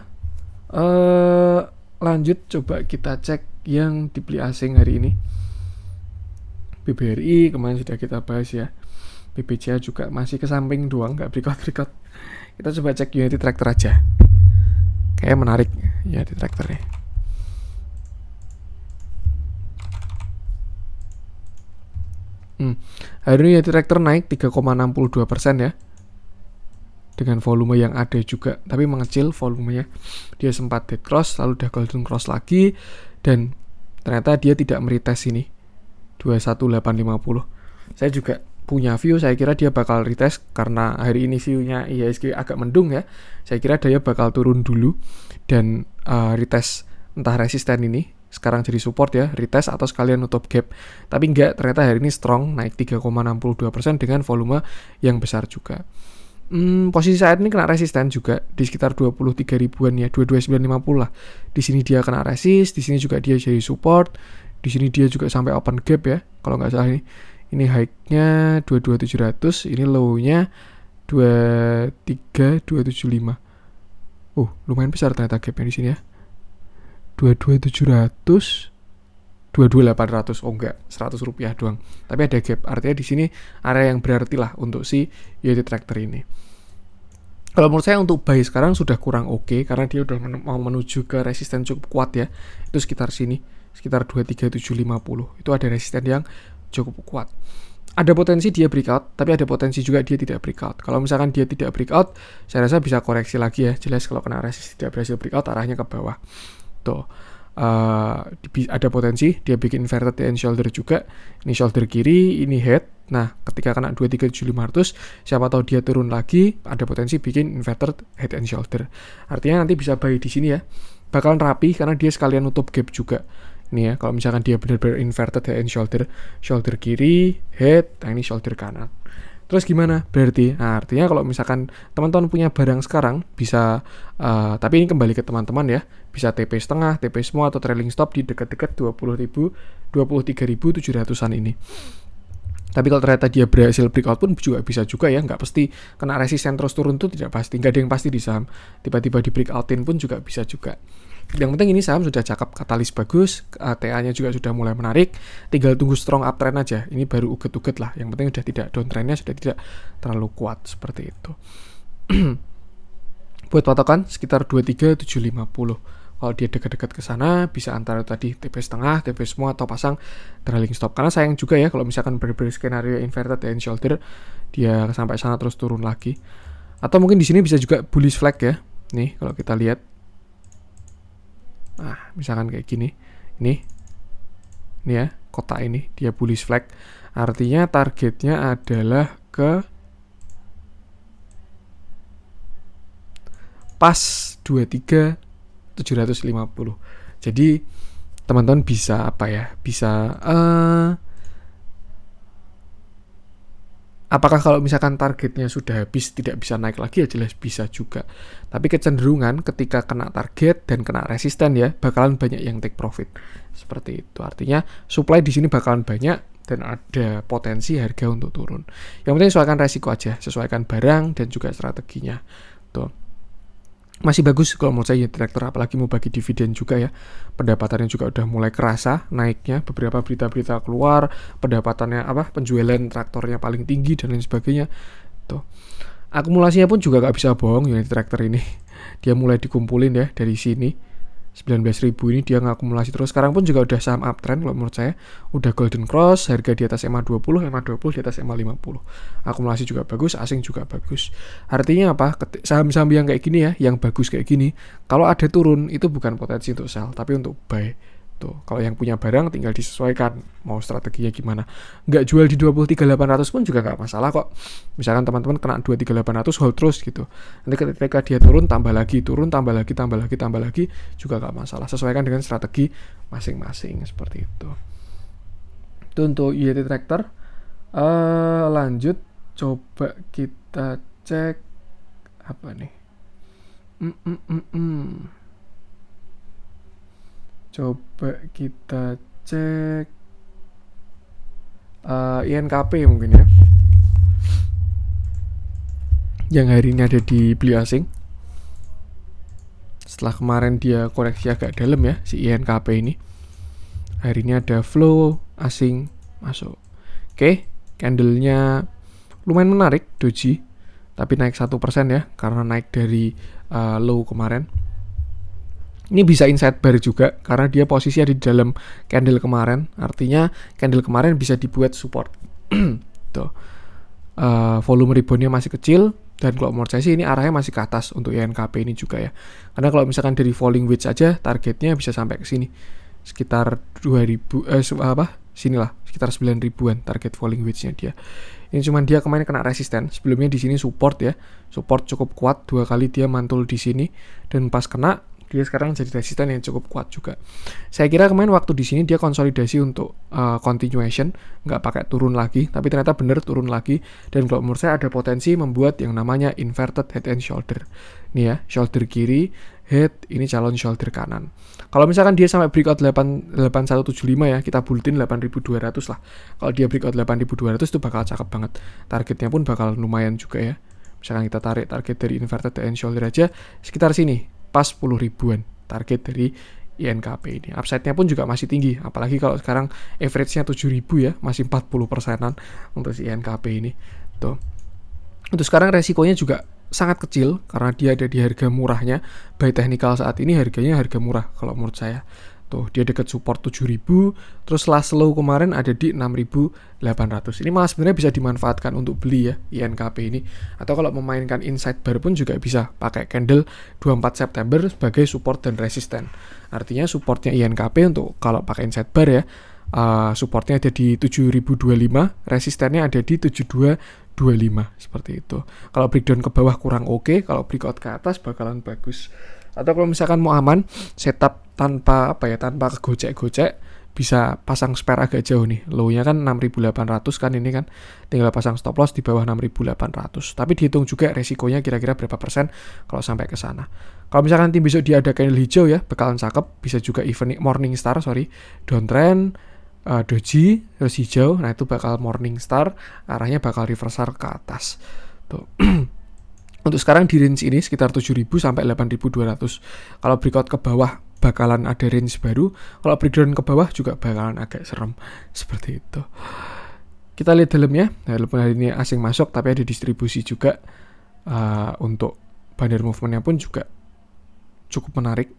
Lanjut coba kita cek yang dibeli asing hari ini. BBRI kemarin sudah kita bahas ya. BBCA juga masih ke samping doang, nggak breakout. Kita coba cek Unity Tractor aja. Kayak menarik Unity Tractor nih. Hari ini Unity Tractor naik 3,62% ya. Dengan volume yang ada juga, tapi mengecil volumenya. Dia sempat dead cross, lalu udah golden cross lagi, dan ternyata dia tidak meretest ini 21850. Saya juga punya view, saya kira dia bakal retest karena hari ini view-nya IHSG agak mendung ya. Saya kira dia bakal turun dulu dan retest entah resisten ini sekarang jadi support ya, retest atau sekalian nutup gap. Tapi enggak, ternyata hari ini strong, naik 3,62% dengan volume yang besar juga. Posisi saat ini kena resisten juga di sekitar 23 ribuan ya, 22950 lah. Di sini dia kena resist, di sini juga dia jadi support, di sini dia juga sampai open gap ya, kalau nggak salah ini. Ini high-nya 22700, ini low-nya 23275. Lumayan besar ternyata gap-nya di sini ya. 22700, 22800. Enggak, 100 rupiah doang. Tapi ada gap. Artinya di sini area yang berarti lah untuk si Unity Tractor ini. Kalau menurut saya untuk buy sekarang sudah kurang oke karena dia udah mau menuju ke resisten cukup kuat ya. Itu sekitar sini, sekitar 23750. Itu ada resisten yang cukup kuat. Ada potensi dia breakout, tapi ada potensi juga dia tidak breakout. Kalau misalkan dia tidak breakout, saya rasa bisa koreksi lagi ya. Jelas kalau kena resist tidak berhasil breakout, arahnya ke bawah. Tuh. Ada potensi dia bikin inverted head and shoulder juga. Ini shoulder kiri, ini head. Nah, ketika kena 237.500, siapa tahu dia turun lagi, ada potensi bikin inverted head and shoulder. Artinya nanti bisa buy di sini ya. Bakalan rapi karena dia sekalian nutup gap juga. Ini ya, kalau misalkan dia benar-benar inverted head and shoulder, shoulder kiri, head, nah ini shoulder kanan. Terus gimana? Berarti, nah artinya kalau misalkan teman-teman punya barang sekarang bisa, tapi ini kembali ke teman-teman ya, bisa TP setengah, TP semua atau trailing stop di dekat-dekat 23.700-an ini. Tapi kalau ternyata dia berhasil breakout pun juga bisa juga ya, nggak pasti kena resisten terus turun tuh tidak pasti, nggak ada yang pasti di saham. Tiba-tiba di breakoutin pun juga bisa juga. Yang penting ini saham sudah cakep, katalis bagus, TA-nya juga sudah mulai menarik, tinggal tunggu strong uptrend aja. Ini baru uget-uget lah, yang penting sudah tidak downtrendnya sudah tidak terlalu kuat seperti itu. Buat patokan sekitar 23.750. Kalau dia dekat-dekat ke sana bisa antara tadi TP setengah, TP semua atau pasang trailing stop. Karena sayang juga ya kalau misalkan berbeda skenario inverted head and shoulder dia sampai sana terus turun lagi. Atau mungkin di sini bisa juga bullish flag ya. Nih kalau kita lihat. Nah, misalkan kayak gini. Ini ya, kotak ini dia bullish flag. Artinya targetnya adalah ke pas 23.750. Jadi teman-teman bisa apakah kalau misalkan targetnya sudah habis tidak bisa naik lagi ya jelas bisa juga. Tapi kecenderungan ketika kena target dan kena resisten ya bakalan banyak yang take profit. Seperti itu. Artinya supply di sini bakalan banyak dan ada potensi harga untuk turun. Yang penting sesuaikan resiko aja, sesuaikan barang dan juga strateginya. Tuh. Masih bagus kalau menurut saya Unity Tractor, apalagi mau bagi dividen juga ya. Pendapatannya juga udah mulai kerasa naiknya, beberapa berita-berita keluar, pendapatannya penjualan traktornya paling tinggi dan lain sebagainya. Tuh. Akumulasinya pun juga gak bisa bohong Unity Tractor ini. Dia mulai dikumpulin ya dari sini. 19.000 ini dia ngakumulasi terus. Sekarang pun juga udah saham uptrend kalau menurut saya. Udah golden cross, harga di atas EMA 20 di atas EMA 50. Akumulasi juga bagus, asing juga bagus. Artinya apa? Saham-saham yang kayak gini ya, yang bagus kayak gini, kalau ada turun itu bukan potensi untuk sell, tapi untuk buy. Tuh, kalau yang punya barang tinggal disesuaikan mau strateginya gimana. Nggak jual di 23.800 pun juga nggak masalah kok. Misalkan teman-teman kena 23.800 hold terus gitu. Nanti ketika dia turun tambah lagi juga nggak masalah. Sesuaikan dengan strategi masing-masing seperti itu. Itu untuk Unity Tractor. Lanjut, coba kita cek apa nih? Coba kita cek INKP mungkin ya, yang hari ini ada di beli asing. Setelah kemarin dia koreksi agak dalam ya si INKP ini, hari ini ada flow asing masuk. Oke, candlenya lumayan menarik, doji, tapi naik 1% ya, karena naik dari low kemarin. Ini bisa inside bar juga, karena dia posisi ada di dalam candle kemarin, artinya candle kemarin bisa dibuat support. Tuh. Volume reboundnya masih kecil, dan kalau menurut saya sih ini arahnya masih ke atas untuk INKP ini juga ya, karena kalau misalkan dari falling wedge aja targetnya bisa sampai ke sini sekitar 2000 sinilah sekitar 9.000-an target falling wedge-nya dia. Ini cuman dia kemarin kena resisten, sebelumnya di sini support ya, support cukup kuat, 2 kali dia mantul di sini dan pas kena dia sekarang jadi resisten yang cukup kuat juga. Saya kira kemarin waktu di sini dia konsolidasi untuk continuation, nggak pakai turun lagi, tapi ternyata bener turun lagi, dan kalau menurut saya ada potensi membuat yang namanya inverted head and shoulder. Nih ya, shoulder kiri, head, ini calon shoulder kanan. Kalau misalkan dia sampai breakout 8175 ya, kita buletin 8200 lah. Kalau dia breakout 8200 itu bakal cakep banget. Targetnya pun bakal lumayan juga ya. Misalkan kita tarik target dari inverted head and shoulder aja sekitar sini, pas 10 ribuan target dari INKP ini. Upside-nya pun juga masih tinggi, apalagi kalau sekarang average-nya 7.000 ya, masih 40%-an untuk si INKP ini. Tuh. Untuk sekarang resikonya juga sangat kecil karena dia ada di harga murahnya. Buy technical saat ini harganya harga murah kalau menurut saya. Tuh, dia dekat support 7.000, terus last low kemarin ada di 6.800. Ini malah sebenarnya bisa dimanfaatkan untuk beli ya INKP ini. Atau kalau memainkan inside bar pun juga bisa pakai candle 24 September sebagai support dan resisten. Artinya supportnya INKP untuk kalau pakai inside bar ya, supportnya ada di 7.025, resistennya ada di 7225 seperti itu. Kalau breakdown ke bawah kurang oke, kalau breakout ke atas bakalan bagus. Atau kalau misalkan mau aman, setup tanpa tanpa kegocek-gocek, bisa pasang spare agak jauh nih. Low-nya kan 6.800 kan ini kan. Tinggal pasang stop loss di bawah 6.800. Tapi dihitung juga resikonya kira-kira berapa persen kalau sampai ke sana. Kalau misalkan nanti besok dia ada candle hijau ya, bakalan cakep. Bisa juga morning star, downtrend, doji, terus hijau. Nah, itu bakal morning star, arahnya bakal reversal ke atas. Tuh. Untuk sekarang di range ini sekitar 7.000 sampai 8.200. Kalau breakout ke bawah bakalan ada range baru. Kalau breakdown ke bawah juga bakalan agak serem. Seperti itu. Kita lihat dalamnya. Walaupun hari ini asing masuk, tapi ada distribusi juga. Untuk banner movementnya pun juga cukup menarik.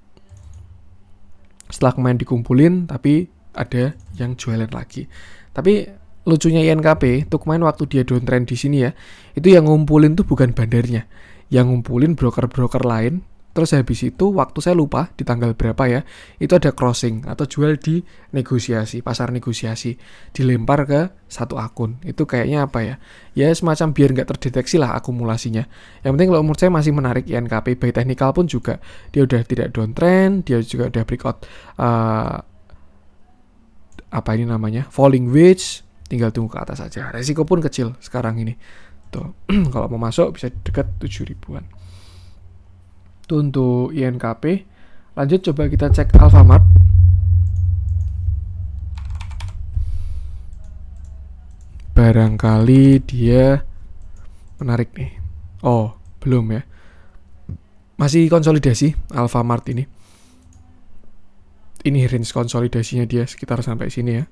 Setelah kemarin dikumpulin, tapi ada yang jualan lagi. Tapi lucunya INKP tuh kemarin waktu dia downtrend di sini ya, itu yang ngumpulin tuh bukan bandarnya, yang ngumpulin broker-broker lain. Terus habis itu waktu saya lupa di tanggal berapa ya, itu ada crossing atau jual di negosiasi, pasar negosiasi, dilempar ke satu akun. Itu kayaknya apa ya? Ya semacam biar nggak terdeteksi lah akumulasinya. Yang penting kalau menurut saya masih menarik INKP. Buy technical pun juga dia udah tidak downtrend, dia juga udah breakout falling wedge. Tinggal tunggu ke atas saja. Resiko pun kecil sekarang ini. Tuh, kalau mau masuk bisa dekat 7.000-an. Itu untuk INKP. Lanjut coba kita cek Alfamart. Barangkali dia menarik nih. Oh, belum ya. Masih konsolidasi Alfamart ini. Ini range konsolidasinya dia sekitar sampai sini ya.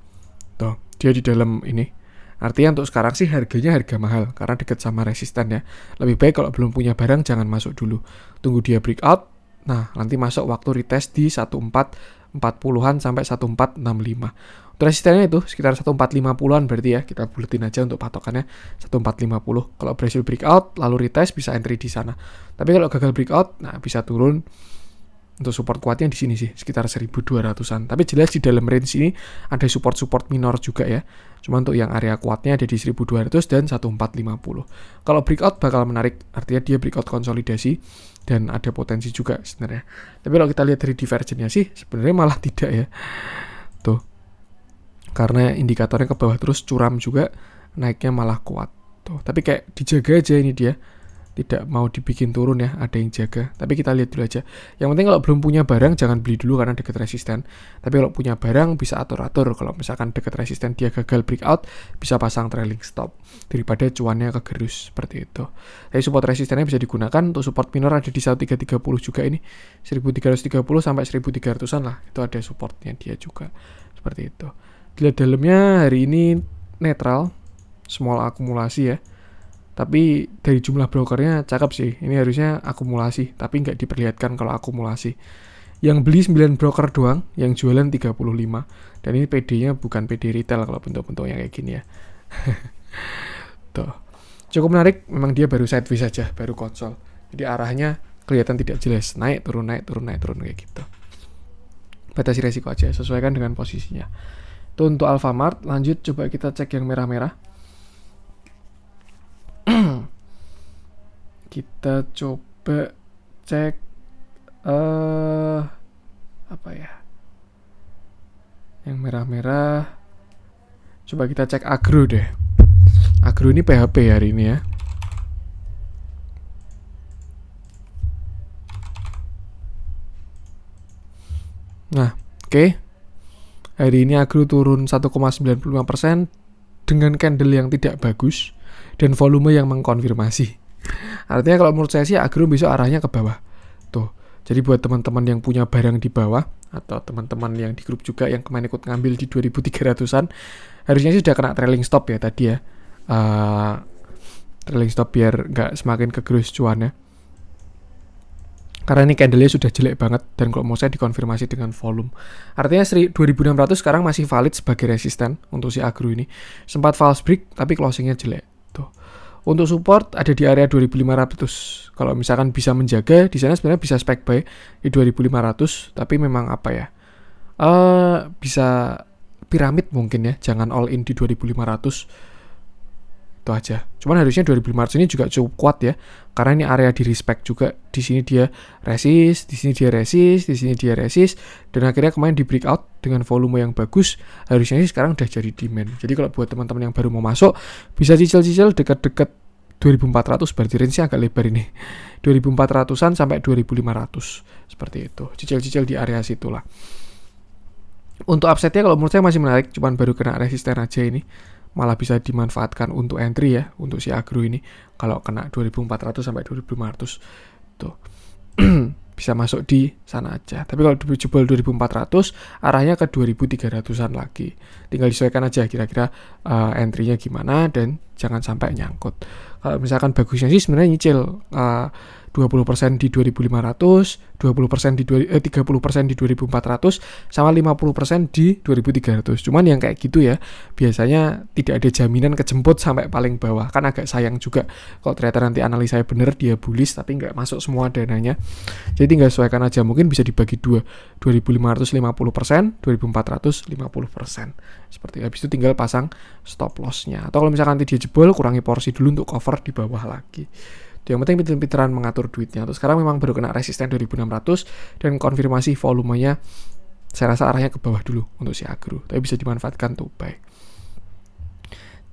Tuh, dia di dalam ini. Artinya untuk sekarang sih harganya harga mahal karena dekat sama resisten ya. Lebih baik kalau belum punya barang jangan masuk dulu. Tunggu dia breakout. Nah, nanti masuk waktu retest di 1440-an sampai 1465. Untuk resistennya itu sekitar 1450-an berarti ya. Kita buletin aja untuk patokannya 1450. Kalau berhasil breakout lalu retest bisa entry di sana. Tapi kalau gagal breakout, nah bisa turun. Untuk support kuatnya di sini sih sekitar 1.200-an. Tapi jelas di dalam range ini ada support minor juga ya. Cuma untuk yang area kuatnya ada di 1.200 dan 1.450. Kalau breakout bakal menarik, artinya dia breakout konsolidasi dan ada potensi juga sebenarnya. Tapi kalau kita lihat dari divergennya sih sebenarnya malah tidak ya. Tuh. Karena indikatornya ke bawah terus curam juga, naiknya malah kuat tuh. Tapi kayak dijaga aja ini dia, tidak mau dibikin turun ya, ada yang jaga. Tapi kita lihat dulu aja. Yang penting kalau belum punya barang jangan beli dulu karena dekat resisten. Tapi kalau punya barang bisa atur-atur. Kalau misalkan dekat resisten dia gagal breakout, bisa pasang trailing stop daripada cuannya kegerus seperti itu. Tapi support resistennya bisa digunakan untuk support minor ada di 1330 juga ini. 1330 sampai 1300-an lah. Itu ada supportnya dia juga. Seperti itu. Dilihat dalamnya hari ini netral, small akumulasi ya. Tapi dari jumlah brokernya cakep sih. Ini harusnya akumulasi, tapi nggak diperlihatkan kalau akumulasi. Yang beli 9 broker doang, yang jualan 35. Dan ini PD-nya bukan PD retail kalau bentuk-bentuknya kayak gini ya. Tuh. Cukup menarik, memang dia baru sideways saja, baru konsol. Jadi arahnya kelihatan tidak jelas, naik turun kayak gitu. Batasi resiko aja, sesuaikan dengan posisinya. Itu untuk Alfamart. Lanjut coba kita cek yang merah-merah. Kita coba cek apa ya? Yang merah-merah. Coba kita cek Agro deh. Agro ini PHP hari ini ya. Nah, oke. Hari ini Agro turun 1,95% dengan candle yang tidak bagus dan volume yang mengkonfirmasi. Artinya kalau menurut saya sih Agro besok arahnya ke bawah. Tuh. Jadi buat teman-teman yang punya barang di bawah atau teman-teman yang di grup juga yang kemarin ikut ngambil di 2300-an, harusnya sih sudah kena trailing stop ya tadi ya. Trailing stop biar nggak semakin kegerus cuannya. Karena ini candle-nya sudah jelek banget dan kalau mau saya dikonfirmasi dengan volume. Artinya 2600 sekarang masih valid sebagai resisten untuk si Agro ini. Sempat false break tapi closing-nya jelek. Tuh. Untuk support ada di area 2500. Kalau misalkan bisa menjaga, di sana sebenarnya bisa spec buy di 2500, tapi memang apa ya? Bisa piramid mungkin ya, jangan all in di 2500. Itu aja. Cuman harusnya 2500 ini juga cukup kuat ya. Karena ini area di respect juga. Di sini dia resist, di sini dia resist, di sini dia resist, dan akhirnya kemarin di breakout dengan volume yang bagus. Harusnya sih sekarang udah jadi demand. Jadi kalau buat teman-teman yang baru mau masuk, bisa cicil-cicil dekat-dekat 2400, berarti range-nya agak lebar ini. 2400-an sampai 2500. Seperti itu. Cicil-cicil di area situlah. Untuk upside-nya kalau menurut saya masih menarik, cuman baru kena resisten aja ini. Malah bisa dimanfaatkan untuk entry ya, untuk si Agro ini. Kalau kena 2400 sampai 2500 tuh. Bisa masuk di sana aja. Tapi kalau jebol 2400, arahnya ke 2300-an lagi. Tinggal disesuaikan aja kira-kira entry-nya gimana dan jangan sampai nyangkut. Kalau misalkan bagusnya sih sebenarnya nyicil 20% di 2500, 30% di 2400, sama 50% di 2300. Cuman yang kayak gitu ya, biasanya tidak ada jaminan kejemput sampai paling bawah. Kan agak sayang juga kalau ternyata nanti analisa saya bener dia bullish tapi nggak masuk semua dananya. Jadi tinggal sesuaikan aja, mungkin bisa dibagi dua, 2500 50%, 2400 50%. Seperti habis itu tinggal pasang stop loss-nya. Atau kalau misalkan nanti dia jebol, kurangi porsi dulu untuk cover di bawah lagi. Yang penting pinter-pinteran mengatur duitnya. Terus sekarang memang baru kena resisten 2600 dan konfirmasi volumenya saya rasa arahnya ke bawah dulu untuk si Agro. Tapi bisa dimanfaatkan tuh buy.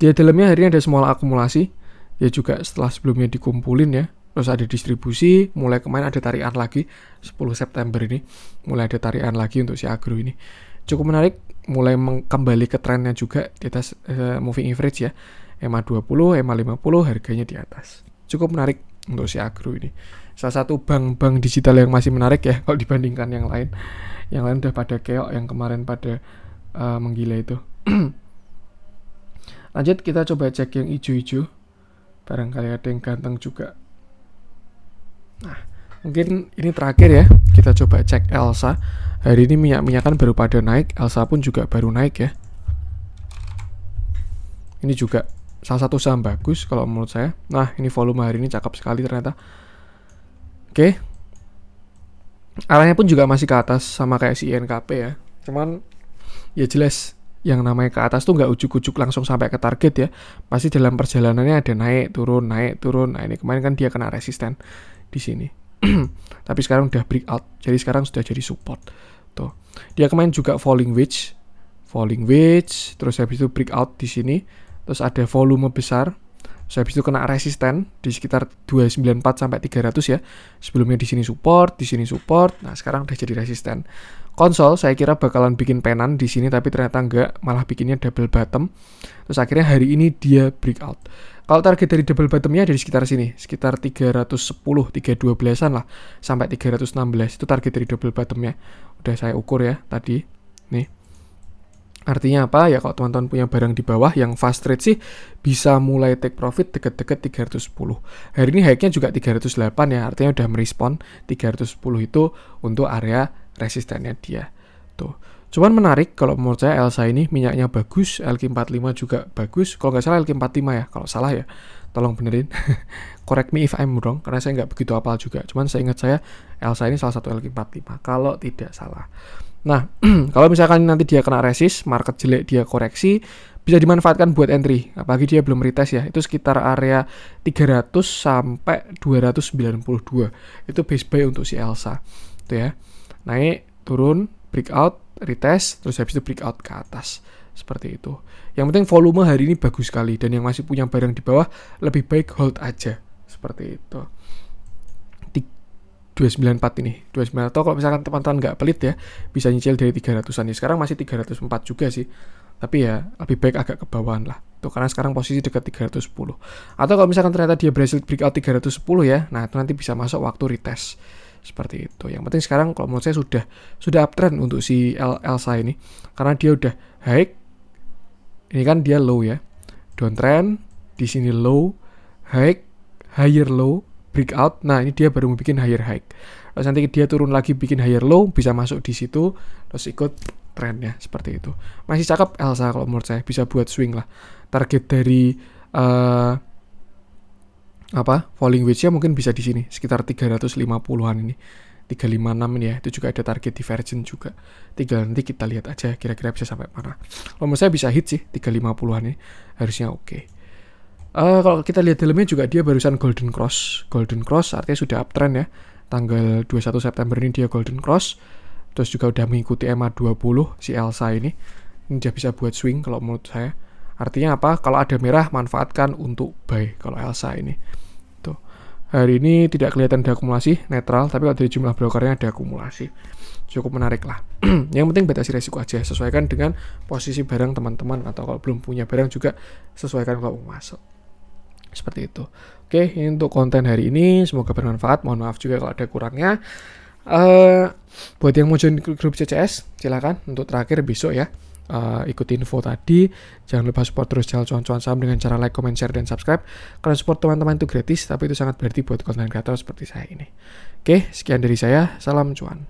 Di dalamnya hari ini ada small akumulasi. Ya juga setelah sebelumnya dikumpulin ya. Terus ada distribusi, mulai kemarin ada tarikan lagi 10 September ini. Mulai ada tarikan lagi untuk si Agro ini. Cukup menarik, mulai kembali ke trennya juga di atas moving average ya. EMA 20, EMA 50 harganya di atas. Cukup menarik untuk si Agro ini. Salah satu bank-bank digital yang masih menarik ya kalau dibandingkan yang lain. Yang lain udah pada keok, yang kemarin pada menggila itu. Lanjut kita coba cek yang hijau-hijau. Barangkali ada yang ganteng juga. Nah, mungkin ini terakhir ya. Kita coba cek Elsa. Hari ini minyak-minyakan baru pada naik. Elsa pun juga baru naik ya. Ini juga salah satu saham bagus kalau menurut saya. Nah, ini volume hari ini cakep sekali ternyata. Oke. Arahnya pun juga masih ke atas sama kayak si INKP ya. Cuman ya jelas yang namanya ke atas tuh nggak ujuk-ujuk langsung sampai ke target ya. Pasti dalam perjalanannya ada naik turun, naik turun. Nah, ini kemarin kan dia kena resisten di sini. Tapi sekarang udah breakout. Jadi sekarang sudah jadi support. Tuh. Dia kemarin juga falling wedge, terus habis itu breakout di sini. terus ada volume besar, terus habis itu kena resisten di sekitar 294 sampai 300 ya. Sebelumnya di sini support, nah sekarang udah jadi resisten. Konsol saya kira bakalan bikin penan di sini, tapi ternyata enggak, malah bikinnya double bottom. Terus akhirnya hari ini dia breakout. Kalau target dari double bottomnya dari sekitar sini, sekitar 310, 312an lah, sampai 316 itu target dari double bottomnya. Udah saya ukur ya tadi, nih. Artinya apa? Ya kalau teman-teman punya barang di bawah yang fast trade sih bisa mulai take profit deket-deket 310. Hari ini high-nya juga 308 ya, artinya udah merespon 310 itu untuk area resistennya dia. Tuh. Cuman menarik kalau menurut saya Elsa ini minyaknya bagus, LQ45 juga bagus. Kalau nggak salah LQ45 ya, kalau salah ya tolong benerin. Correct me if I'm wrong, karena saya nggak begitu hafal juga. Cuman saya ingat saya Elsa ini salah satu LQ45 kalau tidak salah. Nah, kalau misalkan nanti dia kena resist, market jelek dia koreksi, bisa dimanfaatkan buat entry. Apalagi dia belum retest ya, itu sekitar area 300 sampai 292. Itu base buy untuk si Elsa. Itu ya. Naik, turun, breakout, retest, terus habis itu breakout ke atas. Seperti itu. Yang penting volume hari ini bagus sekali, dan yang masih punya barang di bawah lebih baik hold aja. Seperti itu. 294 ini, 294, atau kalau misalkan teman-teman nggak pelit ya, bisa nyicil dari 300an. Sekarang masih 304 juga sih, tapi ya lebih baik agak ke bawahan lah tuh, karena sekarang posisi dekat 310. Atau kalau misalkan ternyata dia berhasil breakout 310 ya, nah itu nanti bisa masuk waktu retest seperti itu. Yang penting sekarang kalau menurut saya sudah uptrend untuk si Elsa ini, karena dia udah high, ini kan dia low ya, downtrend, di sini low, high, higher low, breakout. Nah, ini dia baru mau bikin higher high. Terus nanti dia turun lagi bikin higher low, bisa masuk di situ, terus ikut trennya seperti itu. Masih cakep Elsa kalau menurut saya, bisa buat swing lah. Target dari falling wedge-nya mungkin bisa di sini, sekitar 350-an ini. 356 ini ya, itu juga ada target divergent juga. Tinggal nanti kita lihat aja kira-kira bisa sampai mana. Kalau menurut saya bisa hit sih 350-an ini, harusnya oke. Kalau kita lihat dalamnya juga dia barusan golden cross artinya sudah uptrend ya. Tanggal 21 September ini dia golden cross, terus juga udah mengikuti MA20 si Elsa ini dia bisa buat swing kalau menurut saya. Artinya apa? Kalau ada merah manfaatkan untuk buy kalau Elsa ini. Tuh. Hari ini tidak kelihatan ada akumulasi, netral, tapi kalau dari jumlah brokernya ada akumulasi. Cukup menarik lah. Yang penting batasi resiko aja, sesuaikan dengan posisi barang teman-teman, atau kalau belum punya barang juga sesuaikan kalau mau masuk. Seperti itu. Oke, ini untuk konten hari ini. Semoga bermanfaat. Mohon maaf juga kalau ada kurangnya. Buat yang mau join grup CCS, silakan. Untuk terakhir besok ya, ikuti info tadi. Jangan lupa support terus channel Cuan-Cuan Saham dengan cara like, comment, share, dan subscribe. Karena support teman-teman itu gratis, tapi itu sangat berarti buat konten kreator seperti saya ini. Oke, sekian dari saya. Salam cuan.